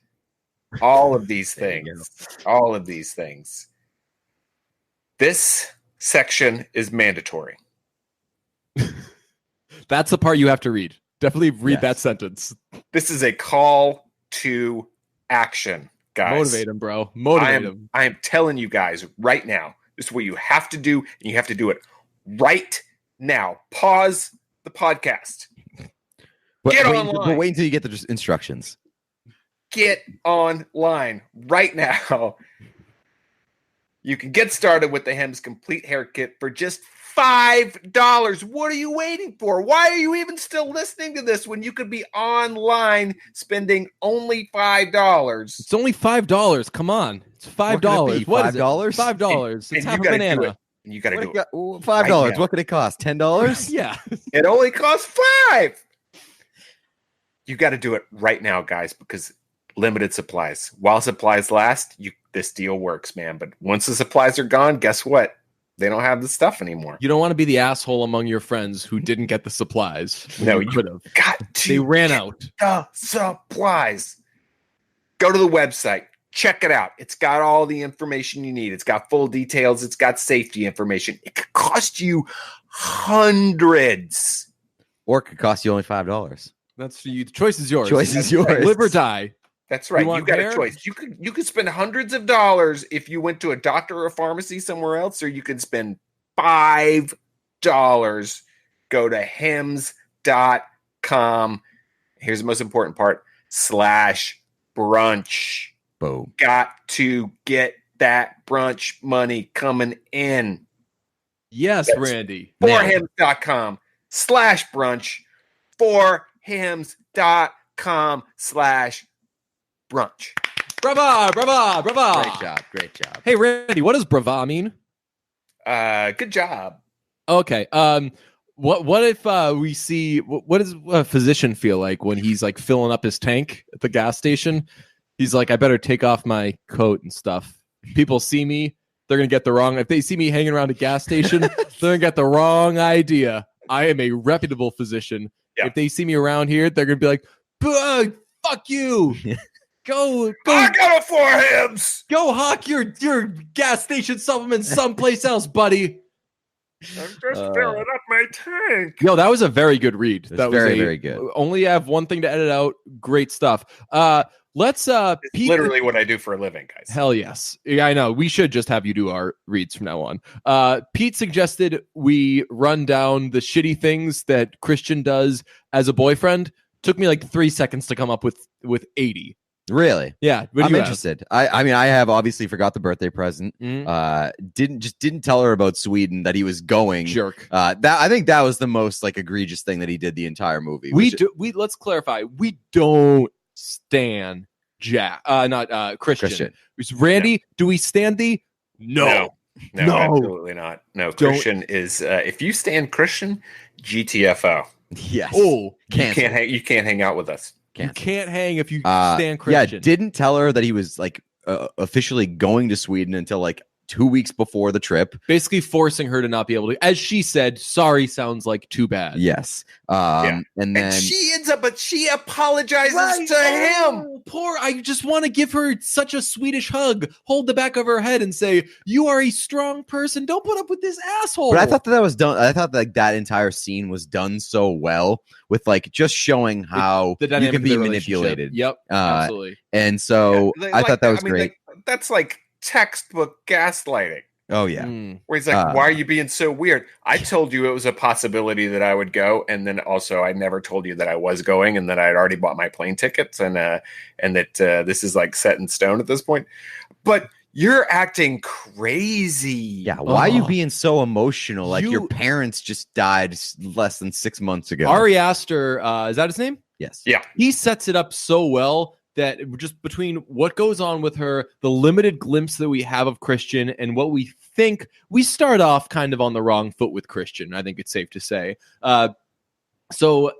all of these things. All of these things. This section is mandatory. That's the part you have to read. Definitely read that sentence. This is a call to action, guys. Motivate him, bro. Motivate him. I am telling you guys right now, this is what you have to do, and you have to do it right now. Pause the podcast. Get online. But wait until you get the instructions. Get online right now. You can get started with the Hims Complete Hair Kit for just $5. What are you waiting for? Why are you even still listening to this when you could be online spending only $5? It's only $5. Come on. It's $5. What is it? $5? $5. It's half a banana. You got to do it. $5. What could it cost? $10? Yeah. It only costs $5. You got to do it right now, guys, because limited supplies. While supplies last, this deal works, man. But once the supplies are gone, guess what? They don't have the stuff anymore. You don't want to be the asshole among your friends who didn't get the supplies. No, you could have. They ran out. The supplies. Go to the website. Check it out. It's got all the information you need. It's got full details. It's got safety information. It could cost you hundreds. Or it could cost you only $5. That's for you. The choice is yours. Choice is yours. Live or die. That's right. You got a choice. You could spend hundreds of dollars if you went to a doctor or a pharmacy somewhere else, or you could spend $5. Go to hims.com. Here's the most important part. /brunch. Boom. Got to get that brunch money coming in. Yes, That's Randy. forhims.com /brunch. forhims.com /brunch. Brava, brava, brava. Great job. Hey, Randy, what does brava mean? Good job. Okay. What if we see what does a physician feel like when he's like filling up his tank at the gas station? He's like, I better take off my coat and stuff. People see me, they're gonna get the wrong. If they see me hanging around a gas station, they're gonna get the wrong idea. I am a reputable physician. Yeah. If they see me around here, they're gonna be like, fuck you. Go! I got it for Hims. Go hawk your gas station supplements someplace else, buddy. I'm just filling up my tank. Yo, that was a very good read. That was very good. Only have one thing to edit out. Great stuff. Let's it's literally what I do for a living, guys. Hell yes. Yeah, I know. We should just have you do our reads from now on. Pete suggested we run down the shitty things that Christian does as a boyfriend. Took me like 3 seconds to come up with 80. Really? Yeah. I'm interested. I mean, I have obviously forgot the birthday present. Didn't tell her about Sweden that he was going. Jerk. I think that was the most like egregious thing that he did the entire movie. Let's clarify. We don't stan not Christian. Randy, no. Do we stand thee? No, absolutely not. No, Christian is if you stand Christian, GTFO. Yes. Oh, you can't hang out with us. You can't hang if you stand Christian. Yeah, didn't tell her that he was like officially going to Sweden until like 2 weeks before the trip. Basically forcing her to not be able to, as she said, sorry sounds like too bad. Yes. Yeah. And then she ends up, but she apologizes to him. Poor, I just want to give her such a Swedish hug, hold the back of her head and say, you are a strong person. Don't put up with this asshole. But I thought that was done. I thought like that entire scene was done so well with like just showing how the you dynamic can of be the manipulated. Yep. Absolutely. And so I thought that was great. That's like textbook gaslighting. Oh yeah. Where he's like, why are you being so weird? I told you it was a possibility that I would go, and then also I never told you that I was going, and that I had already bought my plane tickets, and that this is like set in stone at this point. But you're acting crazy. Yeah, why are you being so emotional? Like your parents just died less than 6 months ago. Ari Aster, is that his name? Yes. Yeah. He sets it up so well that just between what goes on with her, the limited glimpse that we have of Christian, and what we think, we start off kind of on the wrong foot with Christian, I think it's safe to say. So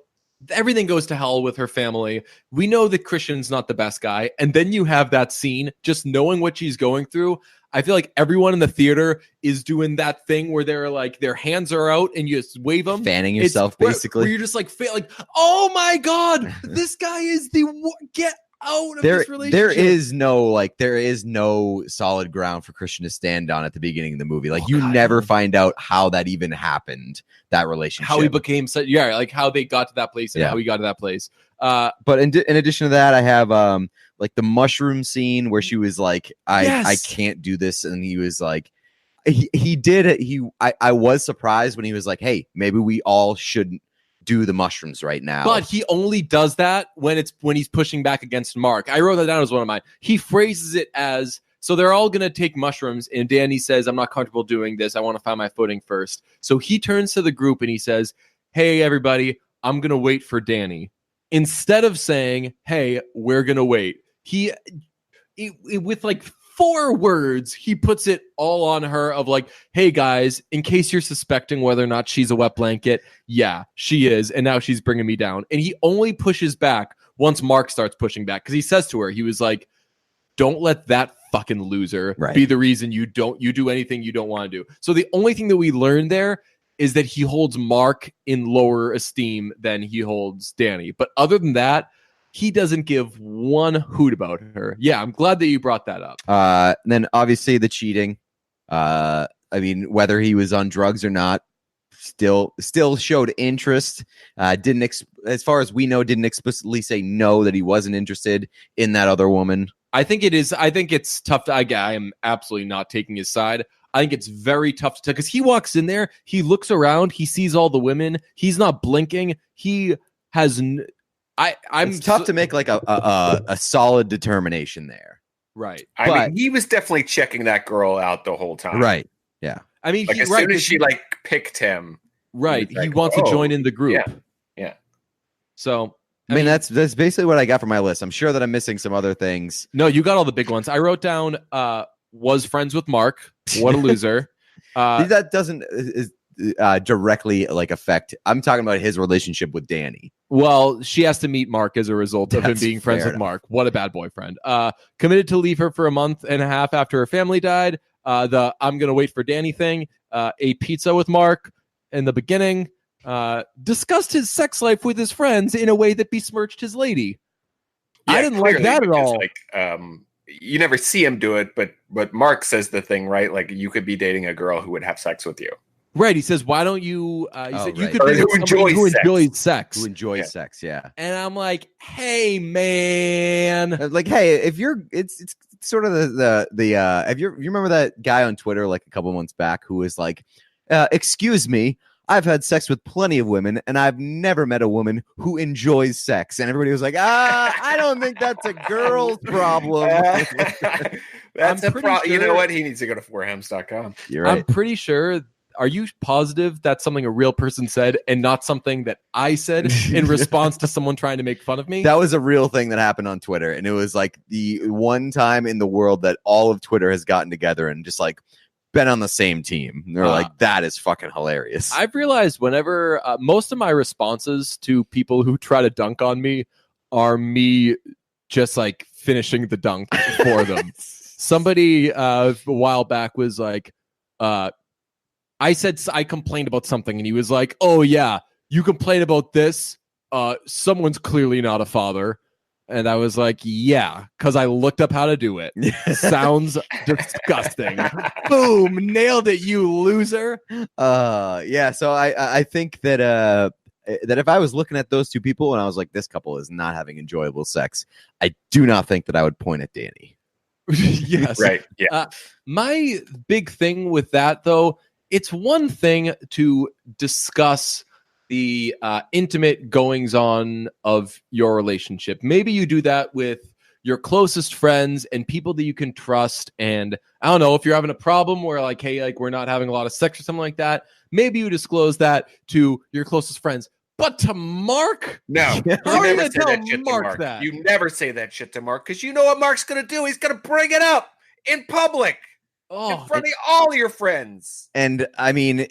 everything goes to hell with her family. We know that Christian's not the best guy. And then you have that scene, just knowing what she's going through. I feel like everyone in the theater is doing that thing where they're like, their hands are out and you just wave them. Fanning yourself, basically. Where you're just like, oh my God, this guy is get out of this relationship. There is no solid ground for Christian to stand on at the beginning of the movie. Like never find out how that even happened, that relationship. How he became such, like how they got to that place and how he got to that place. But in addition to that, I have like the mushroom scene where she was like, I can't do this. And he was like, I was surprised when he was like, hey, maybe we all shouldn't do the mushrooms right now. But he only does that when he's pushing back against Mark. I wrote that down as one of mine. He phrases it as, so they're all going to take mushrooms, and Danny says, I'm not comfortable doing this. I want to find my footing first. So he turns to the group and he says, hey, everybody, I'm going to wait for Danny. Instead of saying, hey, we're going to wait. He with like 4 words, he puts it all on her of like, hey guys, in case you're suspecting whether or not she's a wet blanket, yeah, she is. And now she's bringing me down. And he only pushes back once Mark starts pushing back. Because he says to her, he was like, don't let that fucking loser be the reason you do anything you don't want to do. So the only thing that we learned there is that he holds Mark in lower esteem than he holds Danny. But other than that, he doesn't give one hoot about her. Yeah, I'm glad that you brought that up. Then obviously the cheating. I mean, whether he was on drugs or not, still showed interest. As far as we know, didn't explicitly say no, that he wasn't interested in that other woman. I think it's tough to. I am absolutely not taking his side. I think it's very tough to tell because he walks in there, he looks around, he sees all the women, he's not blinking. He has. It's tough to make like a solid determination there. Right. I mean, he was definitely checking that girl out the whole time. Right. Yeah. I mean, like as soon as she like picked him. Right. He wants to join in the group. Yeah. So I mean, that's basically what I got for my list. I'm sure that I'm missing some other things. No, you got all the big ones. I wrote down was friends with Mark. What a loser. That doesn't directly like affect. I'm talking about his relationship with Danny. Well, she has to meet Mark as a result of him being friends with Mark. What a bad boyfriend. Committed to leave her for a month and a half after her family died. The I'm going to wait for Danny thing. Ate pizza with Mark in the beginning. Discussed his sex life with his friends in a way that besmirched his lady. Yeah, I didn't like that at all. Like, you never see him do it, but Mark says the thing, right? Like, you could be dating a girl who would have sex with you. Right. He says, why don't you, you could or be who enjoys sex. Who enjoys sex, yeah. And I'm like, hey, man. Like, hey, if you're, it's sort of if you remember that guy on Twitter like a couple months back who was like, excuse me, I've had sex with plenty of women, and I've never met a woman who enjoys sex. And everybody was like, I don't think that's a girl's problem. That's a problem. Sure, you know what? He needs to go to fourhems.com. You're right. I'm pretty sure. Are you positive that's something a real person said and not something that I said in response to someone trying to make fun of me? That was a real thing that happened on Twitter. And it was like the one time in the world that all of Twitter has gotten together and just like been on the same team. And they're like, that is fucking hilarious. I've realized whenever most of my responses to people who try to dunk on me are me just like finishing the dunk for them. Somebody a while back was like, I said I complained about something, and he was like, "Oh yeah, you complain about this. Someone's clearly not a father." And I was like, "Yeah," because I looked up how to do it. Sounds disgusting. Boom, nailed it, you loser. Yeah. So I think that if I was looking at those two people and I was like, this couple is not having enjoyable sex, I do not think that I would point at Danny. Yes, Right. Yeah. My big thing with that, though, it's one thing to discuss the intimate goings on of your relationship. Maybe you do that with your closest friends and people that you can trust. And I don't know, if you're having a problem where like, hey, like we're not having a lot of sex or something like that, maybe you disclose that to your closest friends. But to Mark? No, How are you never gonna say tell that shit to Mark Mark. that? You never say that shit to Mark because you know what Mark's going to do. He's going to bring it up in public in front of all your friends. And I mean,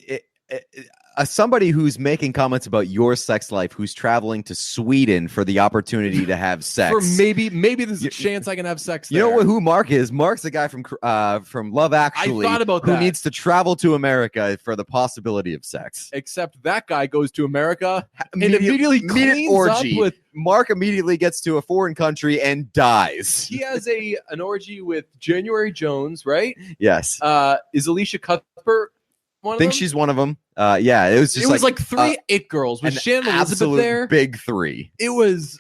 somebody who's making comments about your sex life, who's traveling to Sweden for the opportunity to have sex, For maybe there's a chance I can have sex there. You know who Mark is? Mark's the guy from Love Actually. I thought about who that. needs to travel to America for the possibility of sex. Except that guy goes to America and immediately cleans orgy. up with. Mark immediately gets to a foreign country and dies. He has an orgy with January Jones, right? Yes. Is Alicia Cuthbert one of them? I think she's one of them. Yeah, it was just like three It girls with Shannon Elizabeth there. Big three. It was,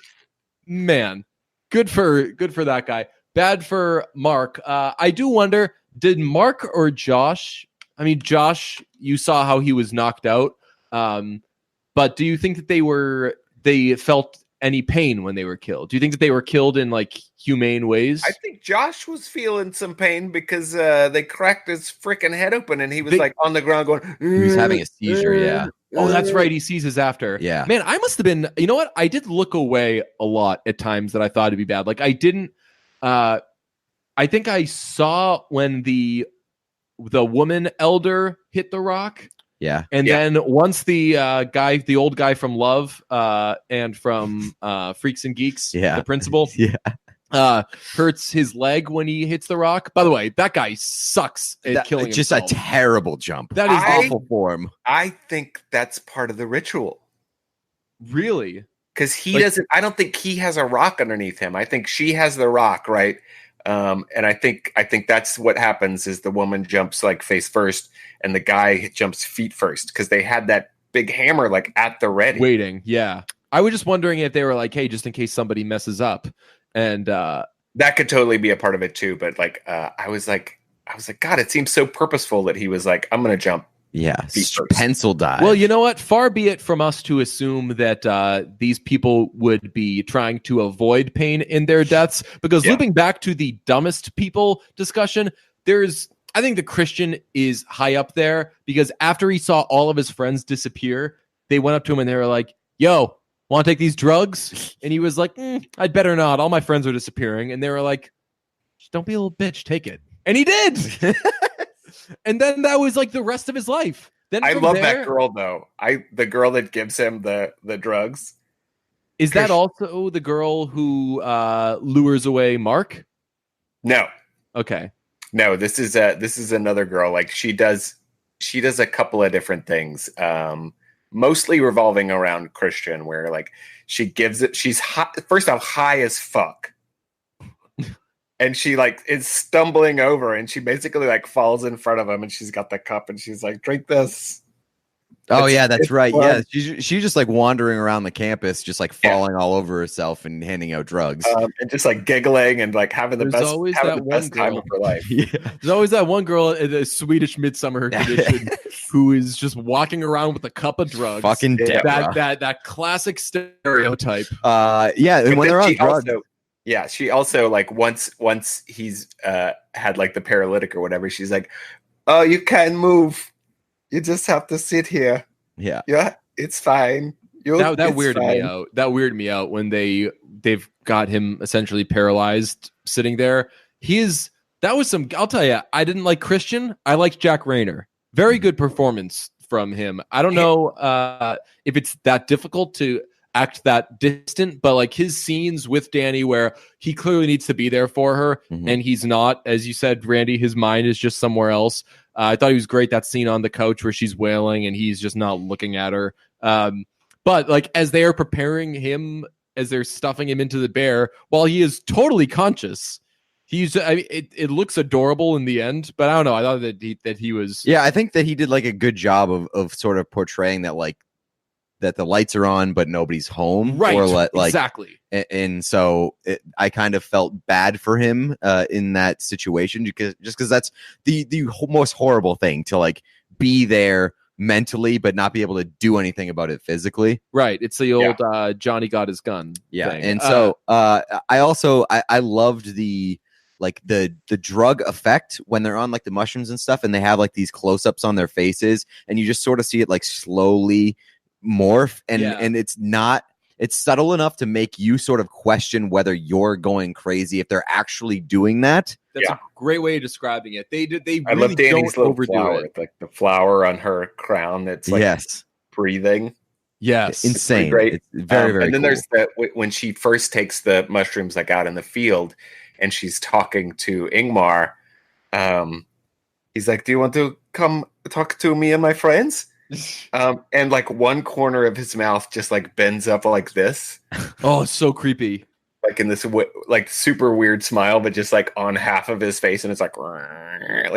man, good for that guy. Bad for Mark. I do wonder, did Mark or Josh? I mean, Josh, you saw how he was knocked out. But do you think that they felt any pain when they were killed? Do you think that they were killed in like humane ways? I think Josh was feeling some pain because they cracked his freaking head open and he was like on the ground going. He was having a seizure. Yeah. Oh, that's right. He seizes after. Yeah. Man, I must have been. You know what? I did look away a lot at times that I thought it'd be bad. Like I didn't. I think I saw when the woman elder hit the rock. Yeah. And then once the old guy from Love and from Freaks and Geeks, the principal, hurts his leg when he hits the rock. By the way, that guy sucks at killing just himself. A terrible jump. That is awful form. I think that's part of the ritual. Really? Because he doesn't. I don't think he has a rock underneath him. I think she has the rock, right? And I think that's what happens is the woman jumps like face first and the guy jumps feet first because they had that big hammer like at the ready. Waiting, yeah. I was just wondering if they were like, hey, just in case somebody messes up. And that could totally be a part of it too. But like I was like, God, it seems so purposeful that he was like, I'm gonna jump. Yeah, pencil dive. Well, you know what? Far be it from us to assume that these people would be trying to avoid pain in their deaths. Because looping back to the dumbest people discussion, I think the Christian is high up there because after he saw all of his friends disappear, they went up to him and they were like, yo, want to take these drugs? And he was like, I'd better not. All my friends are disappearing. And they were like, don't be a little bitch, take it. And he did. And then that was like the rest of his life. Then I love that girl though. The girl that gives him the drugs. Is that also the girl who lures away Mark? No. Okay. No, this is another girl. Like she does a couple of different things. Mostly revolving around Christian, where like she gives it. She's first off high as fuck. And she like is stumbling over and she basically like falls in front of him and she's got the cup and she's like, drink this. Oh, yeah, that's right. Fun. Yeah, she's just like wandering around the campus, just like falling all over herself and handing out drugs. And just like giggling and like having the best time of her life. Yeah. There's always that one girl in the Swedish Midsommar tradition who is just walking around with a cup of drugs. Fucking that classic stereotype. Yeah, and when they're on drugs. Yeah, she also like once he's had like the paralytic or whatever, she's like, "Oh, you can't move. You just have to sit here. Yeah, it's fine." That weirded me out. That weirded me out when they've got him essentially paralyzed sitting there. I'll tell you, I didn't like Christian. I liked Jack Rayner. Very good performance from him. I don't know if it's that difficult to. act that distant, but like his scenes with Danny where he clearly needs to be there for her and he's not, as you said, Randy, his mind is just somewhere else. I thought he was great, that scene on the couch where she's wailing and he's just not looking at her. But like as they are preparing him, as they're stuffing him into the bear, while he is totally conscious, it looks adorable in the end. But I don't know. I thought that he was. Yeah, I think that he did like a good job of sort of portraying that like that the lights are on but nobody's home, right? Or like exactly. And so I kind of felt bad for him in that situation because that's the most horrible thing, to like be there mentally but not be able to do anything about it physically. Right. It's the old Johnny got his gun thing. And so I loved the drug effect when they're on like the mushrooms and stuff, and they have like these close-ups on their faces and you just sort of see it like slowly morph, and it's subtle enough to make you sort of question whether you're going crazy if they're actually doing that. That's a great way of describing it. They I really love Danny's don't little overdo flower, it. like the flower on her crown that's like breathing. Yes, insane. Great. It's very, very and then cool. there's that when she first takes the mushrooms like out in the field and she's talking to Ingmar. He's like, "Do you want to come talk to me and my friends?" And like one corner of his mouth just like bends up like this. Oh, it's so creepy. Like in this like super weird smile, but just like on half of his face, and it's like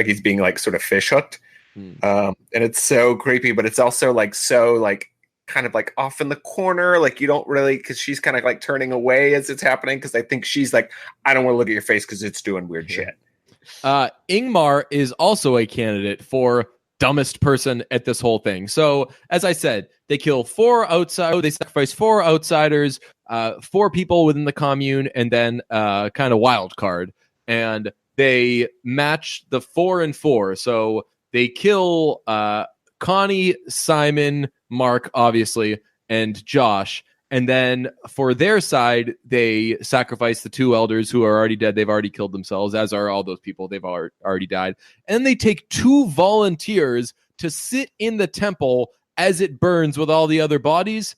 he's being like sort of fish hooked. And it's so creepy, but it's also like so like kind of like off in the corner, like you don't really, because she's kind of like turning away as it's happening, because I think she's like, I don't want to look at your face because it's doing weird shit. Ingmar is also a candidate for dumbest person at this whole thing. So as I said, they kill they sacrifice 4 outsiders, 4 people within the commune, and then kind of wild card, and they match the 4 and 4. So they kill Connie, Simon, Mark, obviously, and Josh. And then for their side, they sacrifice the 2 elders who are already dead. They've already killed themselves, as are all those people. They've already died. And then they take 2 volunteers to sit in the temple as it burns with all the other bodies.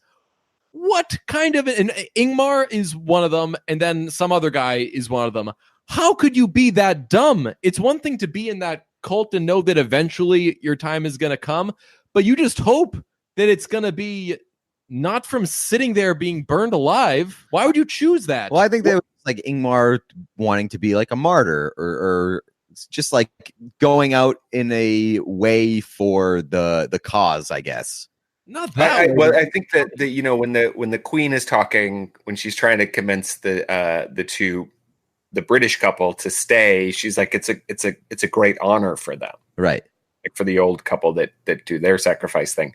What kind of... And Ingmar is one of them, and then some other guy is one of them. How could you be that dumb? It's one thing to be in that cult and know that eventually your time is going to come, but you just hope that it's going to be... not from sitting there being burned alive. Why would you choose that? Well, I think that was like Ingmar wanting to be like a martyr, or just like going out in a way for the cause, I guess. Not that. I think that when the queen is talking, when she's trying to convince the British couple to stay, she's like, it's a great honor for them, right? Like for the old couple that do their sacrifice thing.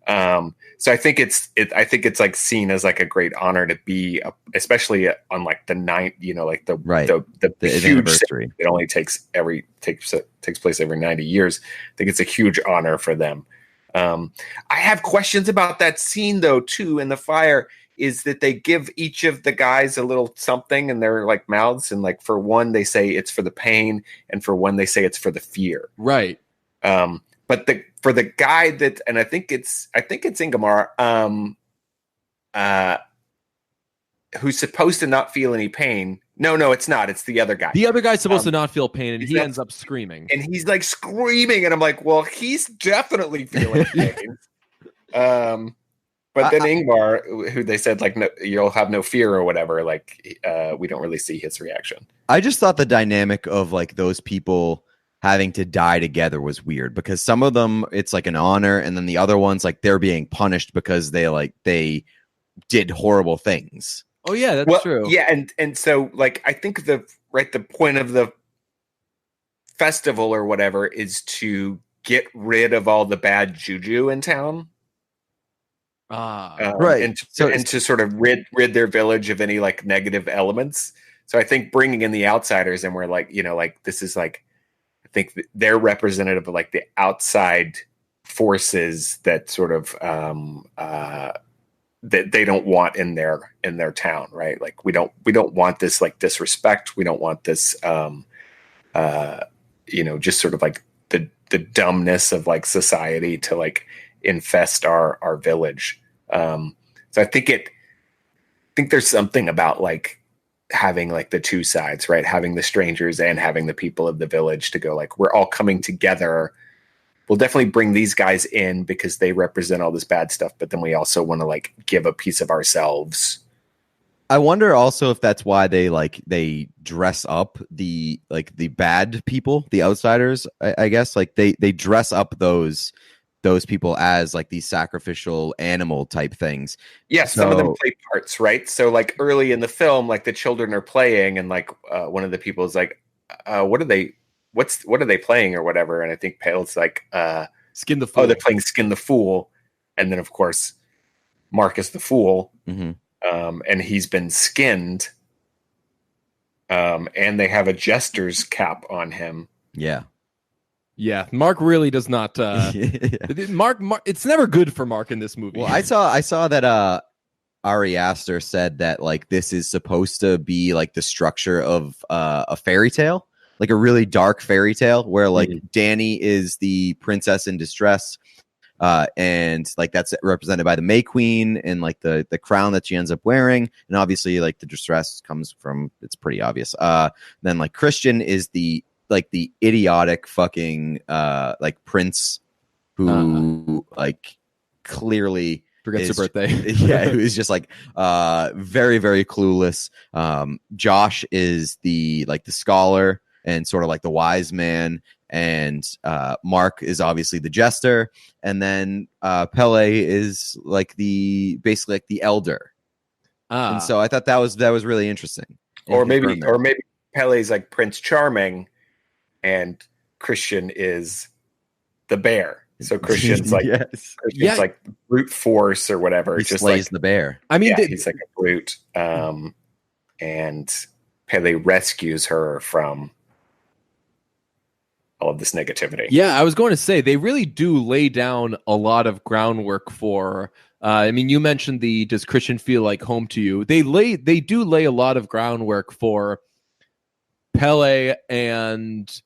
So I think it's like seen as like a great honor to be, especially on like the ninth, like the huge anniversary. It only takes place every 90 years. I think it's a huge honor for them. I have questions about that scene though too. In the fire, is that they give each of the guys a little something in their like mouths, and like for one they say it's for the pain, and for one they say it's for the fear. Right. But for the guy that, and I think it's Ingmar, who's supposed to not feel any pain. No, it's not. It's the other guy. The other guy's supposed to not feel pain, and he ends up screaming. And he's like screaming, and I'm like, well, he's definitely feeling pain. But then Ingmar, who they said like, no, you'll have no fear or whatever, like we don't really see his reaction. I just thought the dynamic of like those people having to die together was weird, because some of them it's like an honor, and then the other ones like they're being punished because they did horrible things. Oh yeah, that's true. Yeah, and so like I think the point of the festival or whatever is to get rid of all the bad juju in town. Right. And to sort of rid their village of any like negative elements. So I think bringing in the outsiders, and we're like, like this is like, I think they're representative of like the outside forces that sort of that they don't want in their town, right? Like we don't want this like disrespect. We don't want this just sort of like the dumbness of like society to like infest our village. So I think think there's something about like having like the two sides, right? Having the strangers and having the people of the village to go like, we're all coming together. We'll definitely bring these guys in because they represent all this bad stuff, but then we also want to like give a piece of ourselves. I wonder also if that's why they dress up the bad people, the outsiders, I guess. Like they dress up those people as like these sacrificial animal type things. Yes, some of them play parts, right? So like early in the film, like the children are playing, and like one of the people is like, what are they playing or whatever? And I think Pale's like Skin the Fool. Oh, they're playing Skin the Fool. And then of course Mark is the fool. Mm-hmm. And he's been skinned. And they have a jester's cap on him. Yeah. Yeah, Mark really does not. Mark, it's never good for Mark in this movie. Well, I saw that Ari Aster said that like this is supposed to be like the structure of a fairy tale, like a really dark fairy tale where like Danny is the princess in distress, and like that's represented by the May Queen and like the crown that she ends up wearing, and obviously like the distress comes from, it's pretty obvious. Then like Christian is the idiotic fucking like prince who like clearly forgets her birthday. Yeah, who is just like very, very clueless. Josh is the scholar and sort of like the wise man, and Mark is obviously the jester, and then Pele is like basically like the elder. And so I thought that was really interesting. Or maybe Pele's like Prince Charming, and Christian is the bear. So Christian's like like brute force or whatever. He just slays like the bear. I mean, he's like a brute. And Pele rescues her from all of this negativity. Yeah, I was going to say they really do lay down a lot of groundwork for. I mean, you mentioned does Christian feel like home to you? They do lay a lot of groundwork for Pele, and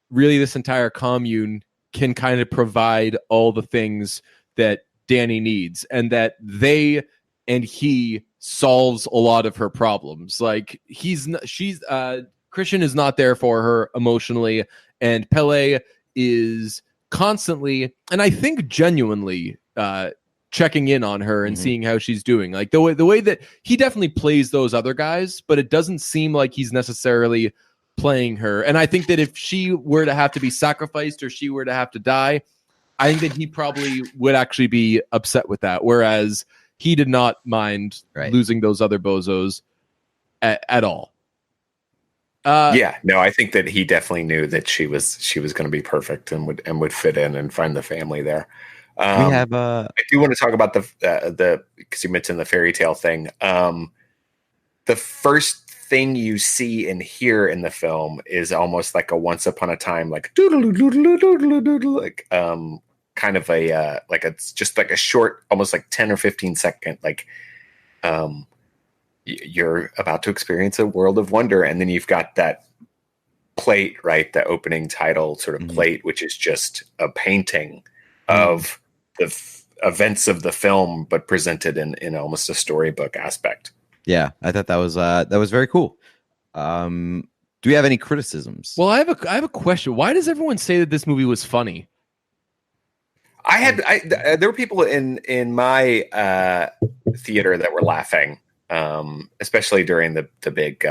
really this entire commune can kind of provide all the things that Danny needs, and that he solves a lot of her problems. Like Christian is not there for her emotionally, and Pele is constantly, and I think genuinely, checking in on her and seeing how she's doing. Like the way that he definitely plays those other guys, but it doesn't seem like he's necessarily playing her. And I think that if she were to have to be sacrificed or she were to have to die, I think that he probably would actually be upset with that. Whereas he did not mind losing those other bozos at all. I think that he definitely knew that she was going to be perfect and would fit in and find the family there. I do want to talk about the because you mentioned the fairy tale thing. The first thing you see and hear in the film is almost like a Once Upon a Time, like like kind of a like it's just like a short, almost like 10 or 15 second, like you're about to experience a world of wonder, and then you've got that plate, right? The opening title sort of plate, which is just a painting of the events of the film, but presented in almost a storybook aspect. Yeah, I thought that was very cool. Do we have any criticisms? Well, I have a question. Why does everyone say that this movie was funny? There were people in my theater that were laughing, especially during the big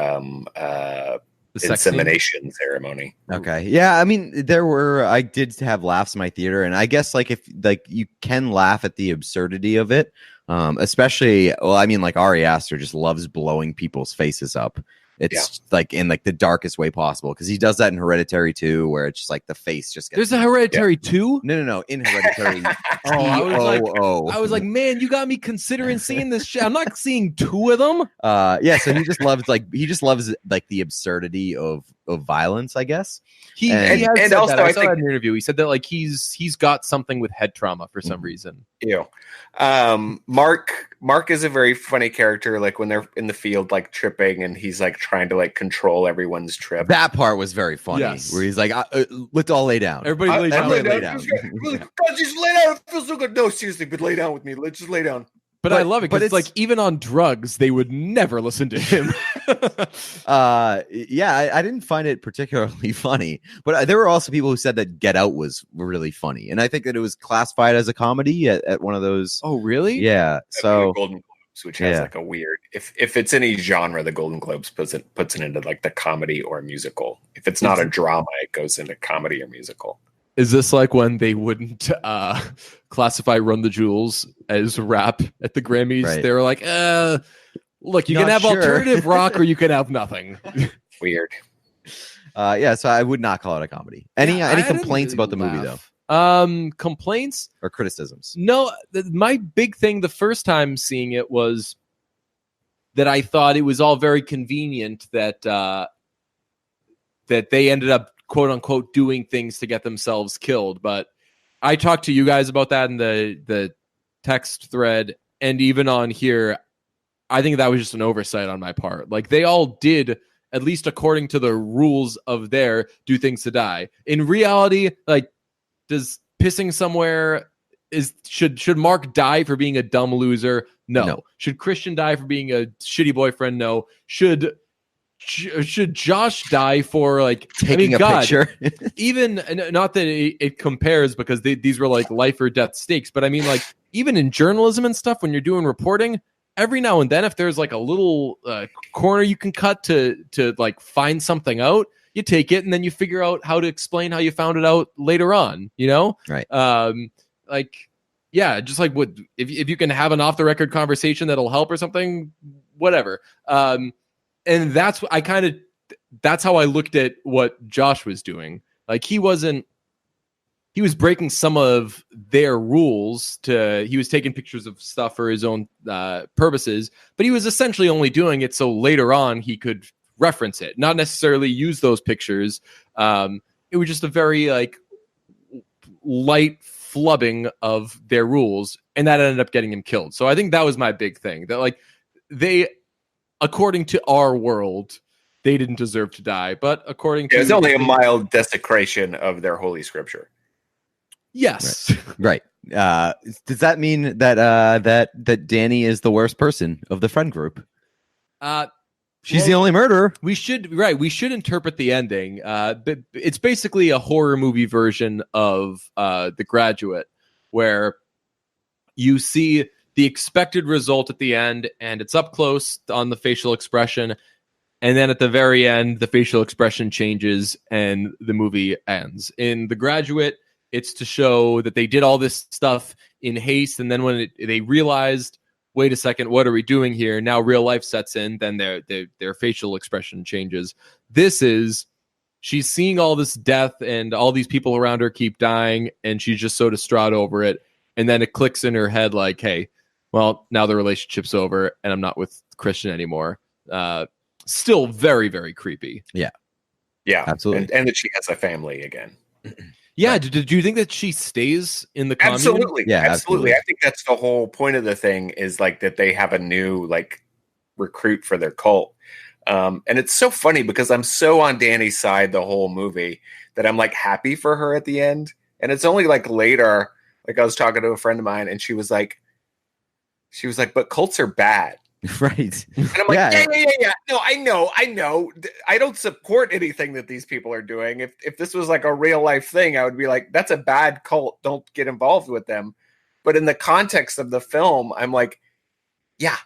insemination ceremony. Okay. Yeah, I mean, I did have laughs in my theater, and I guess like if like you can laugh at the absurdity of it. Especially, well, I mean, like Ari Aster just loves blowing people's faces up. It's like in like the darkest way possible, because he does that in Hereditary 2, where it's just like the face just gets. There's a Hereditary 2? No, in Hereditary. I was like, man, you got me considering seeing this shit. I'm not seeing two of them. So he just loves the absurdity of violence, I guess. He has said also that. I saw that in an interview. He said that like he's got something with head trauma for some reason. Ew. Mark is a very funny character. Like when they're in the field, like tripping, and he's like trying to like control everyone's trip. That part was very funny. Yes. Where he's like, "Let's all lay down. Everybody lay down. God, just lay down. It feels so good. No, seriously, but lay down with me. Let's just lay down." But I love it because it's like even on drugs, they would never listen to him. Yeah, I didn't find it particularly funny, but there were also people who said that Get Out was really funny, and I think that it was classified as a comedy at one of those. Oh, really? Yeah. So the Golden Globes, which has like a weird, if it's any genre, the Golden Globes puts it into like the comedy or musical. If it's not a drama, it goes into comedy or musical. Is this like when they wouldn't classify Run the Jewels as rap at the Grammys? Right. They were like, look, you can have alternative rock or you can have nothing. Weird. Yeah, so I would not call it a comedy. Any complaints about the movie, though? Complaints? Or criticisms? No, my big thing the first time seeing it was that I thought it was all very convenient that they ended up quote unquote doing things to get themselves killed. But I talked to you guys about that in the text thread, and even on here, I think that was just an oversight on my part. Like they all did, at least according to the rules of there, do things to die. In reality, like, does pissing somewhere should Mark die for being a dumb loser? No. Should Christian die for being a shitty boyfriend? No. Should Josh die for like taking a picture? Even not that it compares because these were like life or death stakes, but I mean, like, even in journalism and stuff, when you're doing reporting, every now and then, if there's like a little corner you can cut to like find something out, you take it and then you figure out how to explain how you found it out later on, you know? Right. Like, yeah, just like if you can have an off the record conversation that'll help or something, whatever. And that's how I looked at what Josh was doing. Like he was breaking some of their rules he was taking pictures of stuff for his own purposes, but he was essentially only doing it so later on he could reference it, not necessarily use those pictures. It was just a very like light flubbing of their rules, and that ended up getting him killed. So I think that was my big thing, that like according to our world, they didn't deserve to die, but according to... It's only a mild desecration of their holy scripture. Yes. Right. Does that mean that Danny is the worst person of the friend group? She's the only murderer. We should interpret the ending. But it's basically a horror movie version of The Graduate, where you see the expected result at the end, and it's up close on the facial expression. And then at the very end, the facial expression changes and the movie ends. In The Graduate, it's to show that they did all this stuff in haste. And then when they realized, wait a second, what are we doing here? Now real life sets in, then their facial expression changes. This is, she's seeing all this death and all these people around her keep dying, and she's just so distraught over it. And then it clicks in her head like, hey, well, now the relationship's over and I'm not with Christian anymore. Still very, very creepy. Yeah, absolutely. And that she has a family again. Yeah, right. Did you think that she stays in the commune? Absolutely. Yeah, absolutely. I think that's the whole point of the thing, is like that they have a new like recruit for their cult. And it's so funny because I'm so on Danny's side the whole movie that I'm like happy for her at the end. And it's only like later, like I was talking to a friend of mine and she was like, but cults are bad. Right. And I'm like, yeah. No, I know. I don't support anything that these people are doing. If this was like a real life thing, I would be like, that's a bad cult. Don't get involved with them. But in the context of the film, I'm like, yeah,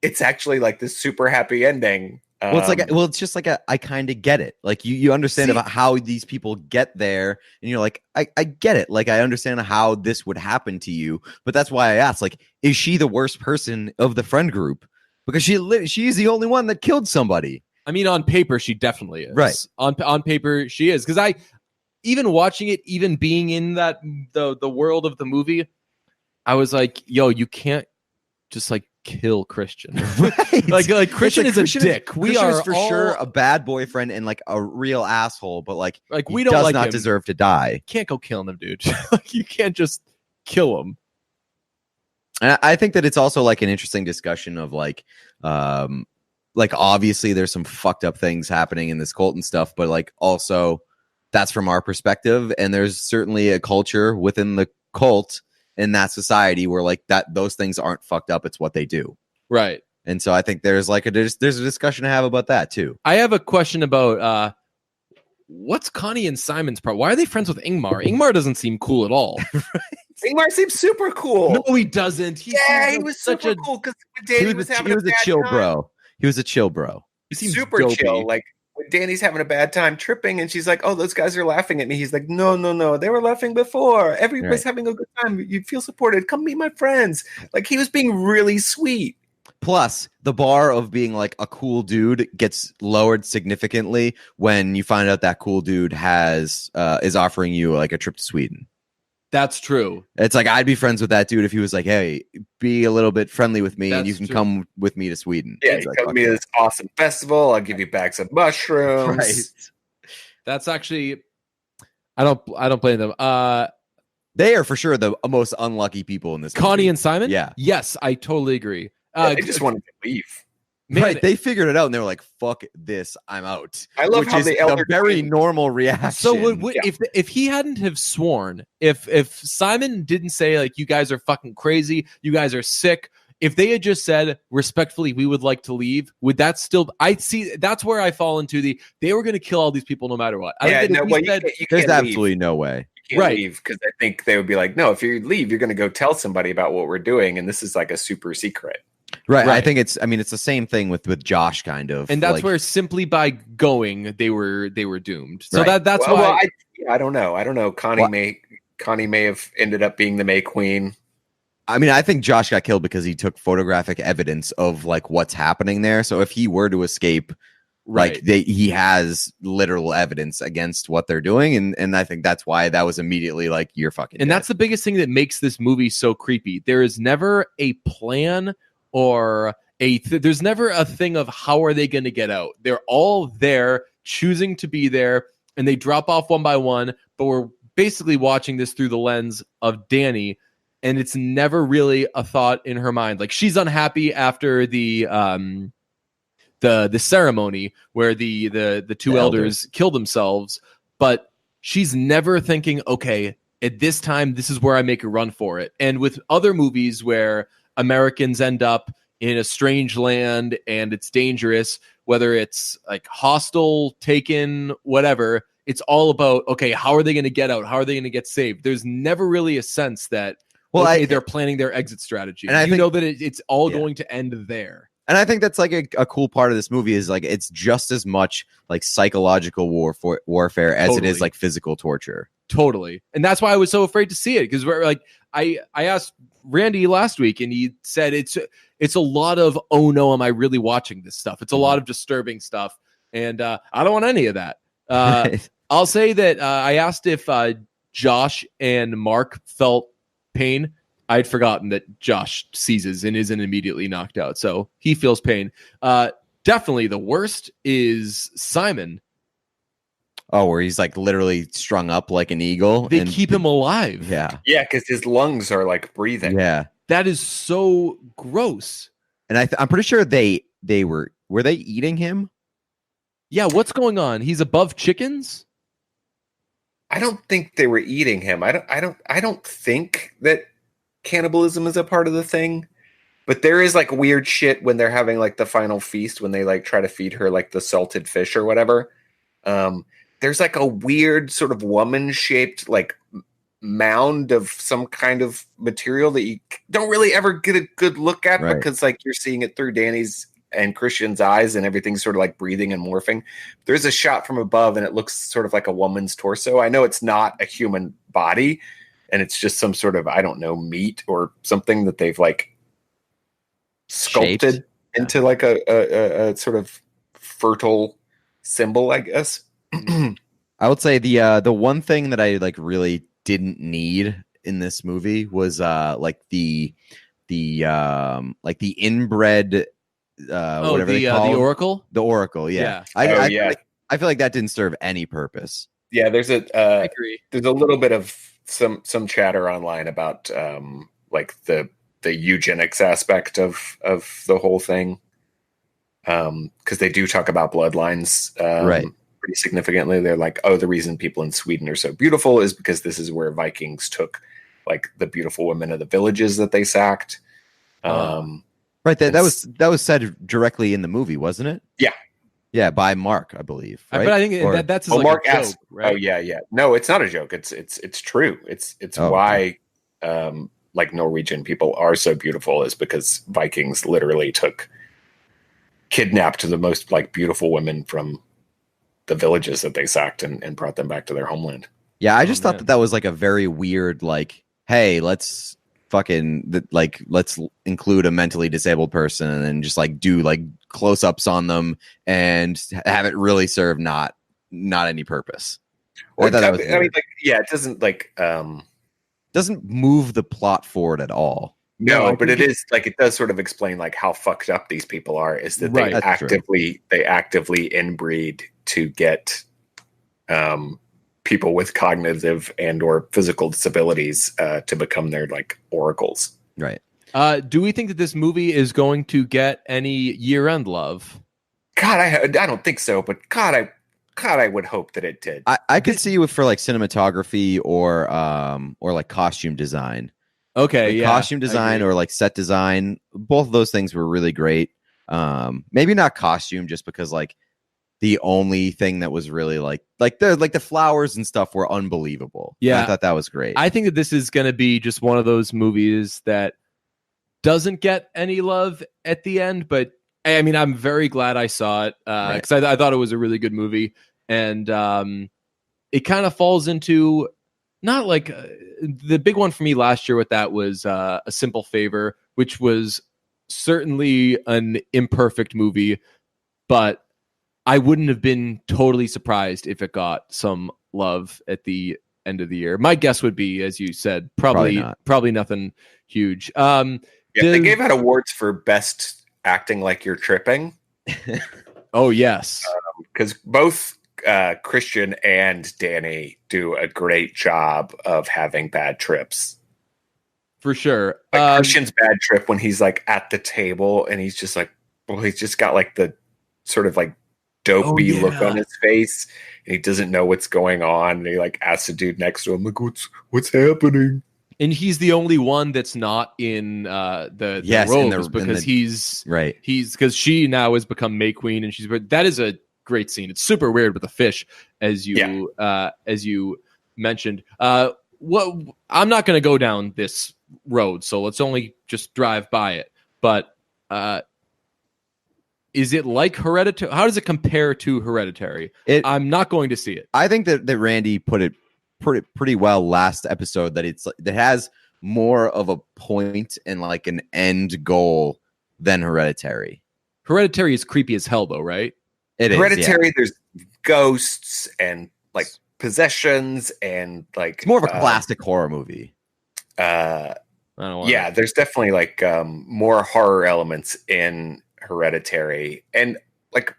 it's actually like this super happy ending. Well, it's just like I kind of get it. Like you understand about how these people get there, and you're like, I get it. Like I understand how this would happen to you, but that's why I asked, like, is she the worst person of the friend group? Because she's the only one that killed somebody. I mean, on paper, she definitely is. Right. On paper, she is. Because I, even watching it, even being in that the world of the movie, I was like, yo, you can't just like kill Christian. Right. like Christian is a dick. Christian is for sure a bad boyfriend and like a real asshole, but like we he don't does like not him. Deserve to die. Can't go killing him, dude. Like you can't just kill him. And I think that it's also like an interesting discussion of like obviously there's some fucked up things happening in this cult and stuff, but like also that's from our perspective, and there's certainly a culture within the cult in that society where like those things aren't fucked up. It's what they do. Right. And so I think there's a discussion to have about that too. I have a question about what's Connie and Simon's problem? Why are they friends with Ingmar? Ingmar doesn't seem cool at all. Ingmar seems super cool. No, he doesn't. He was super cool because He was a chill bro. He was a chill bro. He seems super dopey. chill. Like when Danny's having a bad time tripping, and she's like, "Oh, those guys are laughing at me." He's like, "No, they were laughing before. Everybody's having a good time. You feel supported. Come meet my friends." Like he was being really sweet. Plus, the bar of being like a cool dude gets lowered significantly when you find out that cool dude is offering you like a trip to Sweden. That's true. It's like I'd be friends with that dude if he was like, "Hey, be a little bit friendly with me, and you can come with me to Sweden." Yeah, you like, come to me to this awesome festival. I'll give you bags of mushrooms. Right. That's actually, I don't blame them. They are for sure the most unlucky people in this. Connie movie. and Simon. Yeah. Yes, I totally agree. They just wanted to leave. Man, Right, they figured it out and they were like, "Fuck this, I'm out." I love which how is the elder very queen- normal reaction. So if he hadn't have sworn, if Simon didn't say like you guys are fucking crazy, you guys are sick, if they had just said respectfully we would like to leave, would that still? I see that's where I fall into they were going to kill all these people no matter what. you can't There's leave. absolutely no way. You can't leave because I think they would be like, no, if you leave, you're going to go tell somebody about what we're doing, and this is like a super secret. Right. I think it's the same thing with Josh kind of. And that's like, where simply by going they were doomed. So Right. that's Well, why I don't know. Connie may have ended up being the May Queen. I mean, I think Josh got killed because he took photographic evidence of like what's happening there. So if he were to escape, right. like he has literal evidence against what they're doing, and I think that's why that was immediately like you're fucking. And dead. that's the biggest thing that makes this movie so creepy. There is never a plan or there's never a thing of how are they going to get out. They're all there choosing to be there, and they drop off one by one. But we're basically watching this through the lens of Danny, and it's never really a thought in her mind. Like she's unhappy after the ceremony where the two elders kill themselves, but she's never thinking, okay, at this time, this is where I make a run for it. And with other movies where Americans end up in a strange land and it's dangerous, whether it's like Hostel, Taken, whatever, it's all about, okay, how are they going to get out? How are they going to get saved? There's never really a sense that they're planning their exit strategy. And I think, know that it's all going to end there. And I think that's like a cool part of this movie is like it's just as much like psychological warfare as it is like physical torture. Totally. And that's why I was so afraid to see it, because we're like I asked Randy last week and he said it's a lot of, oh no, am I really watching this stuff? It's a lot of disturbing stuff. And I don't want any of that. I'll say that I asked if Josh and Mark felt pain. I'd forgotten that Josh seizes and isn't immediately knocked out. So he feels pain. Definitely the worst is Simon. Oh, where he's like literally strung up like an eagle. They keep him alive. Yeah. Yeah, because his lungs are like breathing. Yeah. That is so gross. And I'm pretty sure they were they eating him? Yeah, what's going on? He's above chickens? I don't think they were eating him. I don't think that cannibalism is a part of the thing. But there is like weird shit when they're having like the final feast when they like try to feed her like the salted fish or whatever. There's like a weird sort of woman-shaped like mound of some kind of material that you don't really ever get a good look at because like you're seeing it through Danny's and Christian's eyes and everything's sort of like breathing and morphing. There's a shot from above and it looks sort of like a woman's torso. I know it's not a human body and it's just some sort of, I don't know, meat or something that they've like sculpted into like a sort of fertile symbol, I guess. I would say the one thing that I like really didn't need in this movie was like the inbred whatever they call the Oracle. The Oracle, yeah. I feel like that didn't serve any purpose. Yeah, there's I agree. There's a little bit of some chatter online about like the eugenics aspect of the whole thing, because they do talk about bloodlines pretty significantly. They're like, oh, the reason people in Sweden are so beautiful is because this is where Vikings took like the beautiful women of the villages that they sacked. Right. That was said directly in the movie, wasn't it? Yeah. Yeah, by Mark, I believe. Right? But I think that's like Mark a joke, asked, right? Oh yeah. No, it's not a joke. It's true. It's why like Norwegian people are so beautiful is because Vikings literally kidnapped the most like beautiful women from the villages that they sacked and brought them back to their homeland. Yeah, I just thought that was like a very weird, like, hey, let's include a mentally disabled person and then just like do like close-ups on them and have it really serve not any purpose. Or I mean, like, yeah, it doesn't like doesn't move the plot forward at all. No, but it is like it does sort of explain like how fucked up these people are. Is that they actively inbreed to get people with cognitive and or physical disabilities to become their like oracles. Right. Do we think that this movie is going to get any year-end love? God, I don't think so. But God, I would hope that it did. I could see you for like cinematography or like costume design. Okay, like costume design or like set design. Both of those things were really great. Maybe not costume, just because like the only thing that was really like the flowers and stuff were unbelievable. Yeah, I thought that was great. I think that this is going to be just one of those movies that doesn't get any love at the end, but I mean, I'm very glad I saw it because I thought it was a really good movie, and it kind of falls into not like the big one for me last year with that was A Simple Favor, which was certainly an imperfect movie, but I wouldn't have been totally surprised if it got some love at the end of the year. My guess would be, as you said, probably nothing huge. They gave out awards for best acting like you're tripping. Oh yes, because both Christian and Danny do a great job of having bad trips. For sure. Like Christian's bad trip when he's like at the table and he's just like, well, he's just got like the sort of like dopey look on his face and he doesn't know what's going on. And he like asks the dude next to him, like, what's happening? And he's the only one that's not in the robes because he's because she now has become May Queen and that is a great scene. It's super weird with the fish, as you mentioned. I'm not going to go down this road, so let's only just drive by it. But is it like Hereditary? How does it compare to Hereditary? I'm not going to see it. I think that Randy put it pretty well last episode that it has more of a point and like an end goal than Hereditary. Hereditary is creepy as hell, though, right? Hereditary, there's ghosts and like possessions and like it's more of a classic horror movie. There's definitely like more horror elements in Hereditary and like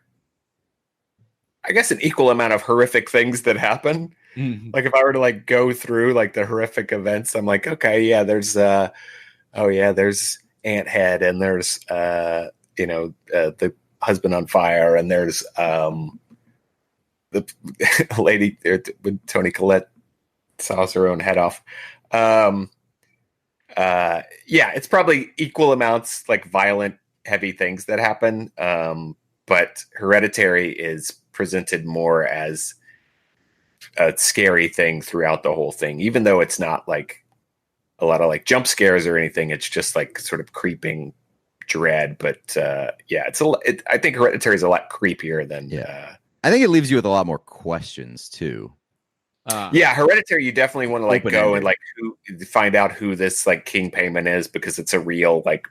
I guess an equal amount of horrific things that happen. Mm-hmm. Like if I were to like go through like the horrific events, I'm like, okay, yeah, there's there's Ant Head and there's the husband on fire and there's the lady there when Toni Collette saws her own head off. It's probably equal amounts like violent, heavy things that happen. But Hereditary is presented more as a scary thing throughout the whole thing, even though it's not like a lot of like jump scares or anything. It's just like sort of creeping dread. But I think Hereditary is a lot creepier than. I think it leaves you with a lot more questions too. Hereditary, you definitely want to like go and like find out who this like King Payman is because it's a real like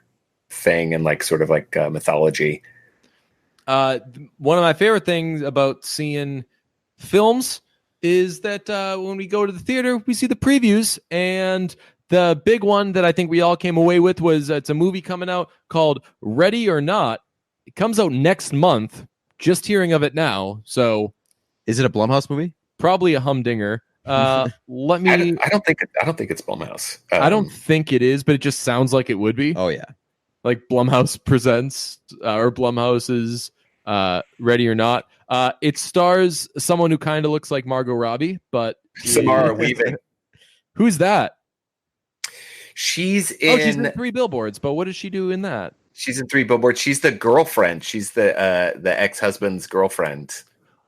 thing and like sort of like mythology. One of my favorite things about seeing films is that when we go to the theater, we see the previews, and the big one that I think we all came away with was it's a movie coming out called Ready or Not. It comes out next month. Just hearing of it now. So, is it a Blumhouse movie? Probably a humdinger. Let me. I don't think it's Blumhouse. I don't think it is, but it just sounds like it would be. Oh yeah, like Blumhouse presents or Blumhouse's Ready or Not. It stars someone who kind of looks like Margot Robbie, but Samara Weaving. Who's that? She's she's in in 3 Billboards, but what does she do in that? She's in 3 Billboards. She's the girlfriend. She's the ex-husband's girlfriend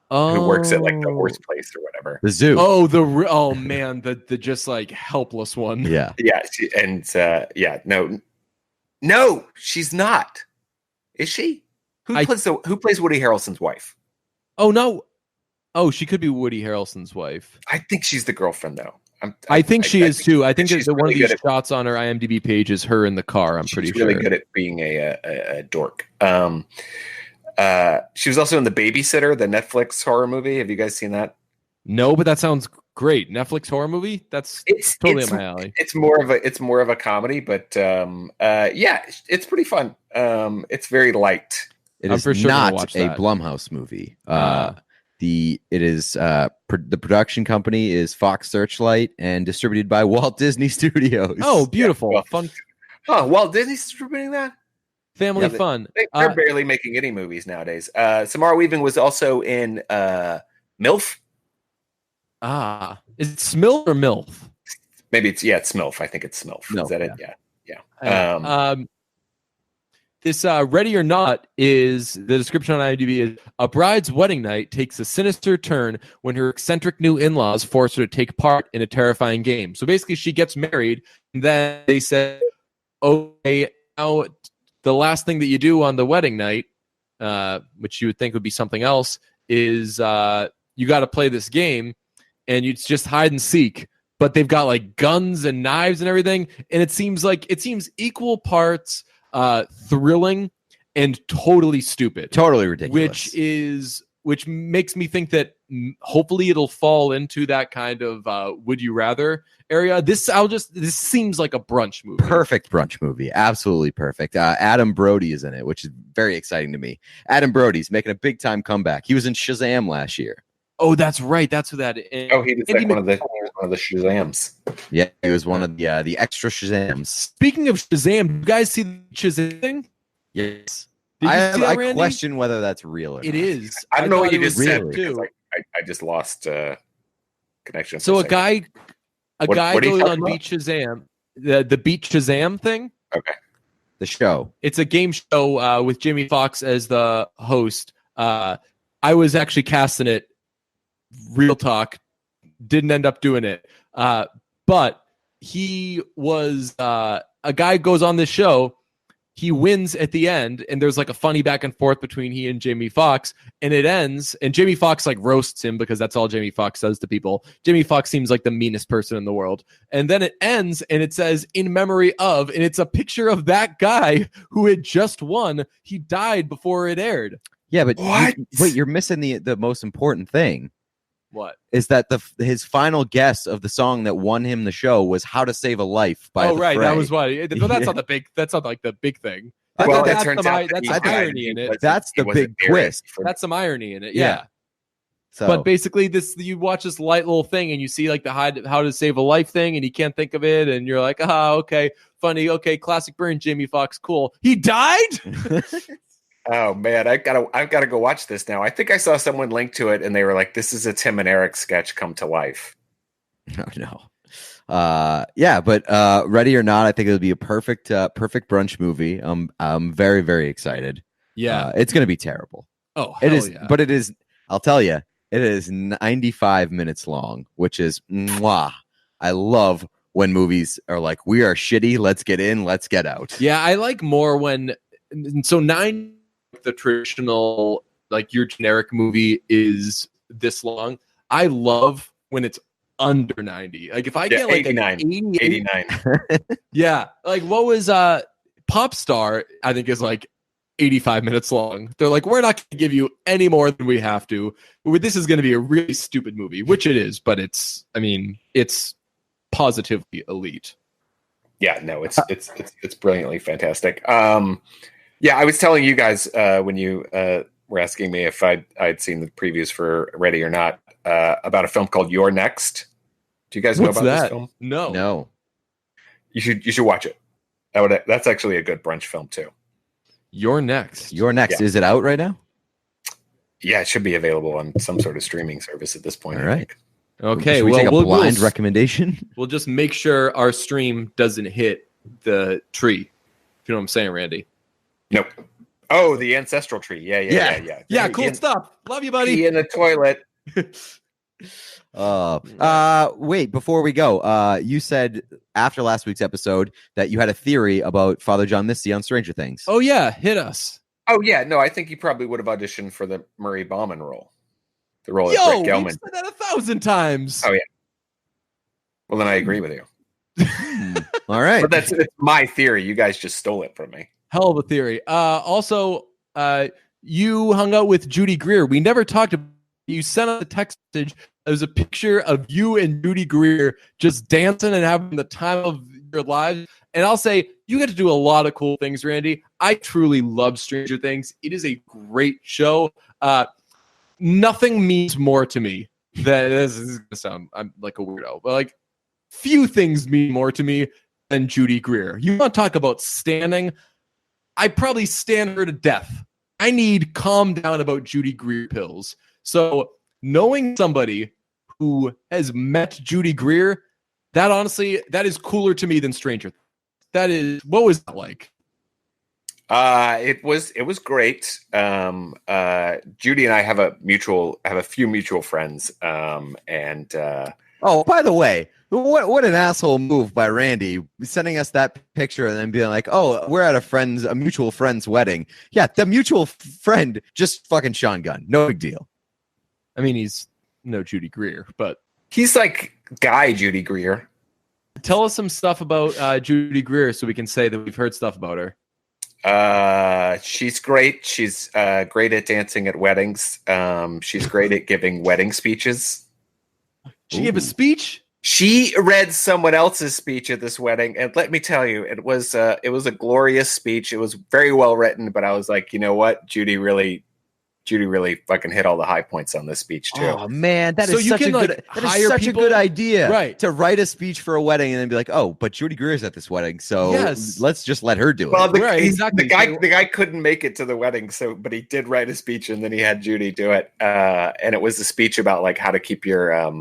who works at like the horse place or whatever. The zoo. Oh man, the just like helpless one. Yeah. Yeah. No, she's not. Is she? Who plays Woody Harrelson's wife? Oh no. Oh, she could be Woody Harrelson's wife. I think she's the girlfriend though. I think she is too. I think she's one really of these shots on her IMDb page is her in the car. I'm pretty sure. She's really good at being a dork. She was also in The Babysitter, the Netflix horror movie. Have you guys seen that? No, but that sounds great. Netflix horror movie? That's totally up my alley. It's more of a comedy, but yeah, it's pretty fun. It's very light. It is not a Blumhouse movie. The production company is Fox Searchlight and distributed by Walt Disney Studios. Oh, beautiful. Yeah, fun. Walt Disney's distributing that? Family fun. They're barely making any movies nowadays. Samara Weaving was also in MILF. Is it Smilf or MILF? Maybe it's MILF. I think it's MILF. Is that it? Yeah. This Ready or Not is the description on IMDb is a bride's wedding night takes a sinister turn when her eccentric new in-laws force her to take part in a terrifying game. So basically she gets married and then they said, okay, now the last thing that you do on the wedding night, which you would think would be something else, is you got to play this game and it's just hide and seek. But they've got like guns and knives and everything. And it seems equal parts thrilling and totally stutid, totally ridiculous, which makes me think that hopefully it'll fall into that kind of would you rather area. This seems like a brunch movie. Perfect brunch movie, absolutely perfect. Adam Brody is in it, which is very exciting to me. Adam Brody's making a big time comeback. He was in Shazam last year. Oh, that's right. That's who that is. Oh, he was like one of the Shazams. Yeah, he was one of the extra Shazams. Speaking of Shazam, do you guys see the Shazam thing? Yes. I question whether that's real or not. It is. I don't know what you just said too. I just lost connection. So a guy goes on Beat Shazam, the Beat Shazam thing. Okay. The show. It's a game show with Jamie Foxx as the host. I was actually casting it. Real talk, didn't end up doing it. But he was a guy goes on this show. He wins at the end, and there's like a funny back and forth between he and Jamie Foxx, and it ends. And Jamie Foxx like roasts him because that's all Jamie Foxx says to people. Jamie Foxx seems like the meanest person in the world. And then it ends, and it says in memory of, and it's a picture of that guy who had just won. He died before it aired. Yeah, but you're missing the most important thing. What is that his final guess of the song that won him the show was "How to Save a Life" by The Fray. That was what. But that's not the big. That's not like the big thing. Well, that's turns out that's some irony in it. That's the big twist. That's some irony in it. Yeah. So, but basically, you watch this light little thing, and you see like the how to save a life thing, and you can't think of it, and you're like, okay, funny, okay, classic burn, Jamie Foxx, cool. He died. Oh man, I've got to go watch this now. I think I saw someone link to it, and they were like, "This is a Tim and Eric sketch come to life." Oh no. Yeah, but Ready or Not, I think it'll be a perfect brunch movie. I'm very, very excited. Yeah, it's gonna be terrible. Oh, it is. Yeah. But it is. I'll tell you, it is 95 minutes long, which is mwah. I love when movies are like, "We are shitty. Let's get in. Let's get out." Yeah, I like more when. So 9. The traditional, like your generic movie is this long. I love when it's under 90. Like if I get like 89. Yeah. Like what was Pop Star, I think is like 85 minutes long. They're like, we're not going to give you any more than we have to. This is going to be a really stupid movie, which it is, but it's positively elite. Yeah, no, it's brilliantly fantastic. Yeah, I was telling you guys when you were asking me if I'd seen the previews for Ready or Not about a film called You're Next. Do you guys know about this film? No. You should watch it. That's actually a good brunch film too. You're Next. Yeah. Is it out right now? Yeah, it should be available on some sort of streaming service at this point. All right. Okay, Should we take a we'll blind recommendation? We'll just make sure our stream doesn't hit the tree. If you know what I'm saying, Randy. Nope. Oh, the ancestral tree. Yeah. Yeah, cool stuff. Love you, buddy. Pee in the toilet. Wait, before we go, you said after last week's episode that you had a theory about Father John Misty on Stranger Things. Oh yeah, hit us. Oh yeah, no, I think he probably would have auditioned for the Murray Bauman role. The role of Yo, Brett we've Gelman. said that 1,000 times. Oh yeah. Well, then I agree with you. All right. But that's my theory. You guys just stole it from me. Hell of a theory. Also, you hung out with Judy Greer. We never talked about. You sent us a text message. It was a picture of you and Judy Greer just dancing and having the time of your lives. And I'll say, you get to do a lot of cool things, Randy. I truly love Stranger Things. It is a great show. Nothing means more to me than this is going to sound. I'm like a weirdo, but like few things mean more to me than Judy Greer. You want to talk about standing? I probably stand her to death. I need calm down about Judy Greer pills. So knowing somebody who has met Judy Greer, that honestly, that is cooler to me than Stranger Things. That is, what was that like? It was great. Judy and I have a few mutual friends. Oh, by the way, what an asshole move by Randy, sending us that picture and then being like, "Oh, we're at a mutual friend's wedding." Yeah, the mutual friend just fucking Sean Gunn. No big deal. I mean, he's no Judy Greer, but he's like Guy Judy Greer. Tell us some stuff about Judy Greer so we can say that we've heard stuff about her. She's great. She's great at dancing at weddings. She's great at giving wedding speeches. She gave a speech? She read someone else's speech at this wedding, and let me tell you, it was a glorious speech. It was very well written, but I was like, you know what, Judy really fucking hit all the high points on this speech too. Oh man, that is such a good idea, right? To write a speech for a wedding and then be like, "Oh, but Judy Greer's at this wedding, so let's just let her do it." Well, the guy couldn't make it to the wedding, but he did write a speech, and then he had Judy do it, and it was a speech about like how to keep your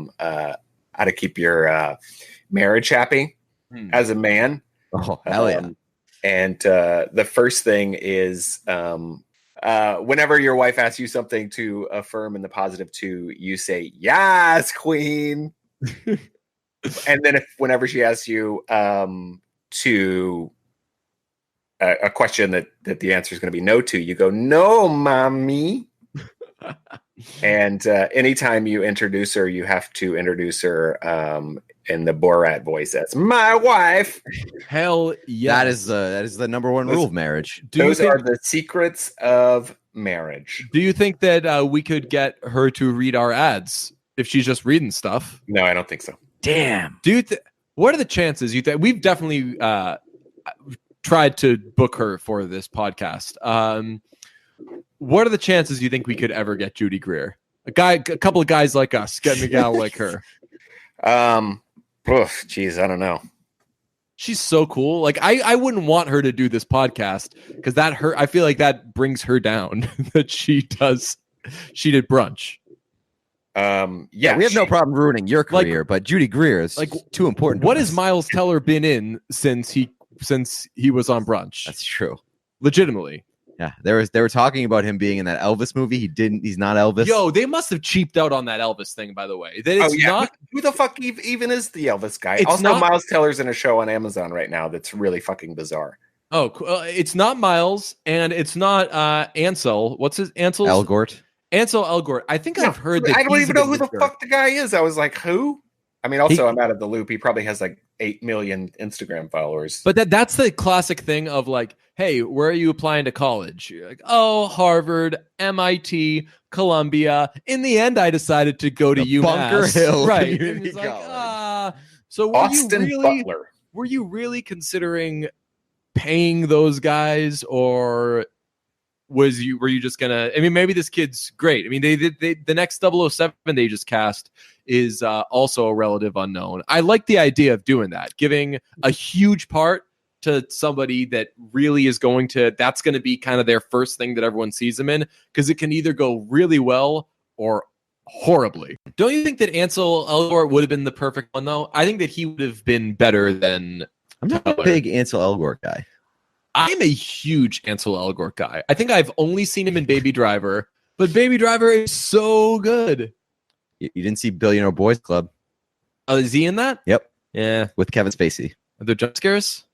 marriage happy as a man. Oh hell yeah! And the first thing is. Whenever your wife asks you something to affirm in the positive too, you say, "Yes, queen." And then whenever she asks you to a question that the answer is going to be no to, you go, "No, mommy." And anytime you introduce her, you have to introduce her in the Borat voice. That's my wife. Hell yeah! That is the number one rule of marriage. Those are the secrets of marriage. Do you think that we could get her to read our ads if she's just reading stuff? No, I don't think so. Damn. What are the chances you think? We've definitely tried to book her for this podcast. What are the chances you think we could ever get Judy Greer? A couple of guys like us getting a gal like her. Geez, I don't know. She's so cool. Like I wouldn't want her to do this podcast because I feel like that brings her down. That she did brunch. Yeah, we have no problem ruining your career, but Judy Greer is like too important. What has Miles Teller been in since he was on Brunch? That's true. Legitimately. Yeah, they were talking about him being in that Elvis movie. He's not Elvis. Yo, they must have cheaped out on that Elvis thing, by the way. Who the fuck even is the Elvis guy? Miles Teller's in a show on Amazon right now that's really fucking bizarre. Oh, it's not Miles, and it's not Ansel. What's his Ansel? Elgort. Ansel Elgort. I think I've heard that. I don't even know who the fuck the guy is. I was like, who? I mean, also, I'm out of the loop. He probably has like 8 million Instagram followers. But that's the classic thing of like, hey, where are you applying to college? You're like, oh, Harvard, MIT, Columbia. In the end, I decided to go to UMass. Bunker Hill. Right. Like, so were you really considering paying those guys, or were you just gonna? I mean, maybe this kid's great. I mean, they the next 007 they just cast is also a relative unknown. I like the idea of doing that, giving a huge part to somebody that really is that's going to be kind of their first thing that everyone sees them in, because it can either go really well or horribly. Don't you think that Ansel Elgort would have been the perfect one, though? I think that he would have been better than I'm not a Tyler. big Ansel Elgort guy. I'm a huge Ansel Elgort guy. I think I've only seen him in Baby Driver, but Baby Driver is so good. You didn't see Billionaire Boys Club? Oh, is he in that? Yep. Yeah. With Kevin Spacey. Are there jump scares?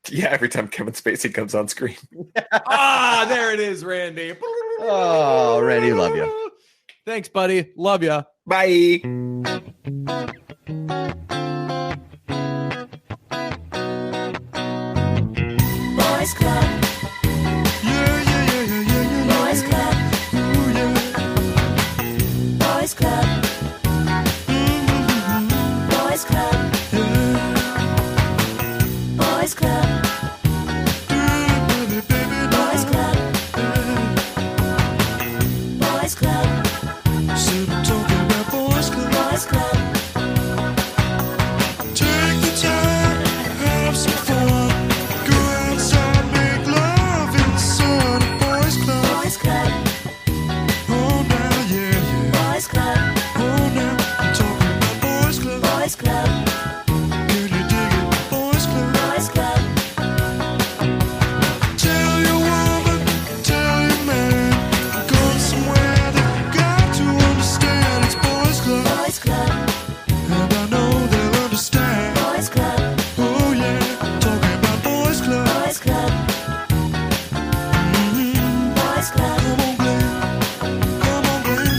Yeah, every time Kevin Spacey comes on screen. There it is, Randy. Oh, Randy, love you. Thanks, buddy. Love ya. Bye. Boys Club. Boys Club. Boys Club. Boys Club. Boys Club. Boys Club. Boys Club. Boys Club. Take the time, have some fun. Go outside, make love in the sun. Boys Club. Boys Club. Oh, now, yeah, yeah. Boys Club. Oh, now, I'm talking about Boys Club. Boys Club. Can you dig it? Boys Club. Boys Club. Tell your woman, tell your man. Go somewhere that you got to understand. It's Boys Club. Boys Club. And I know they'll understand. Boys Club. Oh, yeah, talking about Boys Club. Boys Club. Boys Club. Come on, Glenn. Come on, Glenn.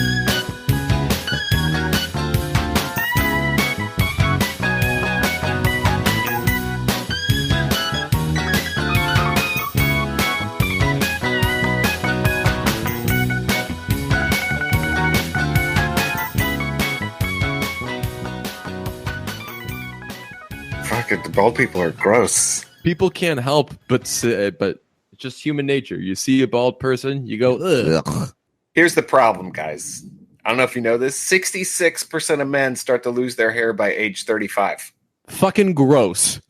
Fuck it, the bald people are gross. People can't help but it's just human nature. You see a bald person, you go, ugh. Ugh. Here's the problem, guys. I don't know if you know this. 66% of men start to lose their hair by age 35. Fucking gross.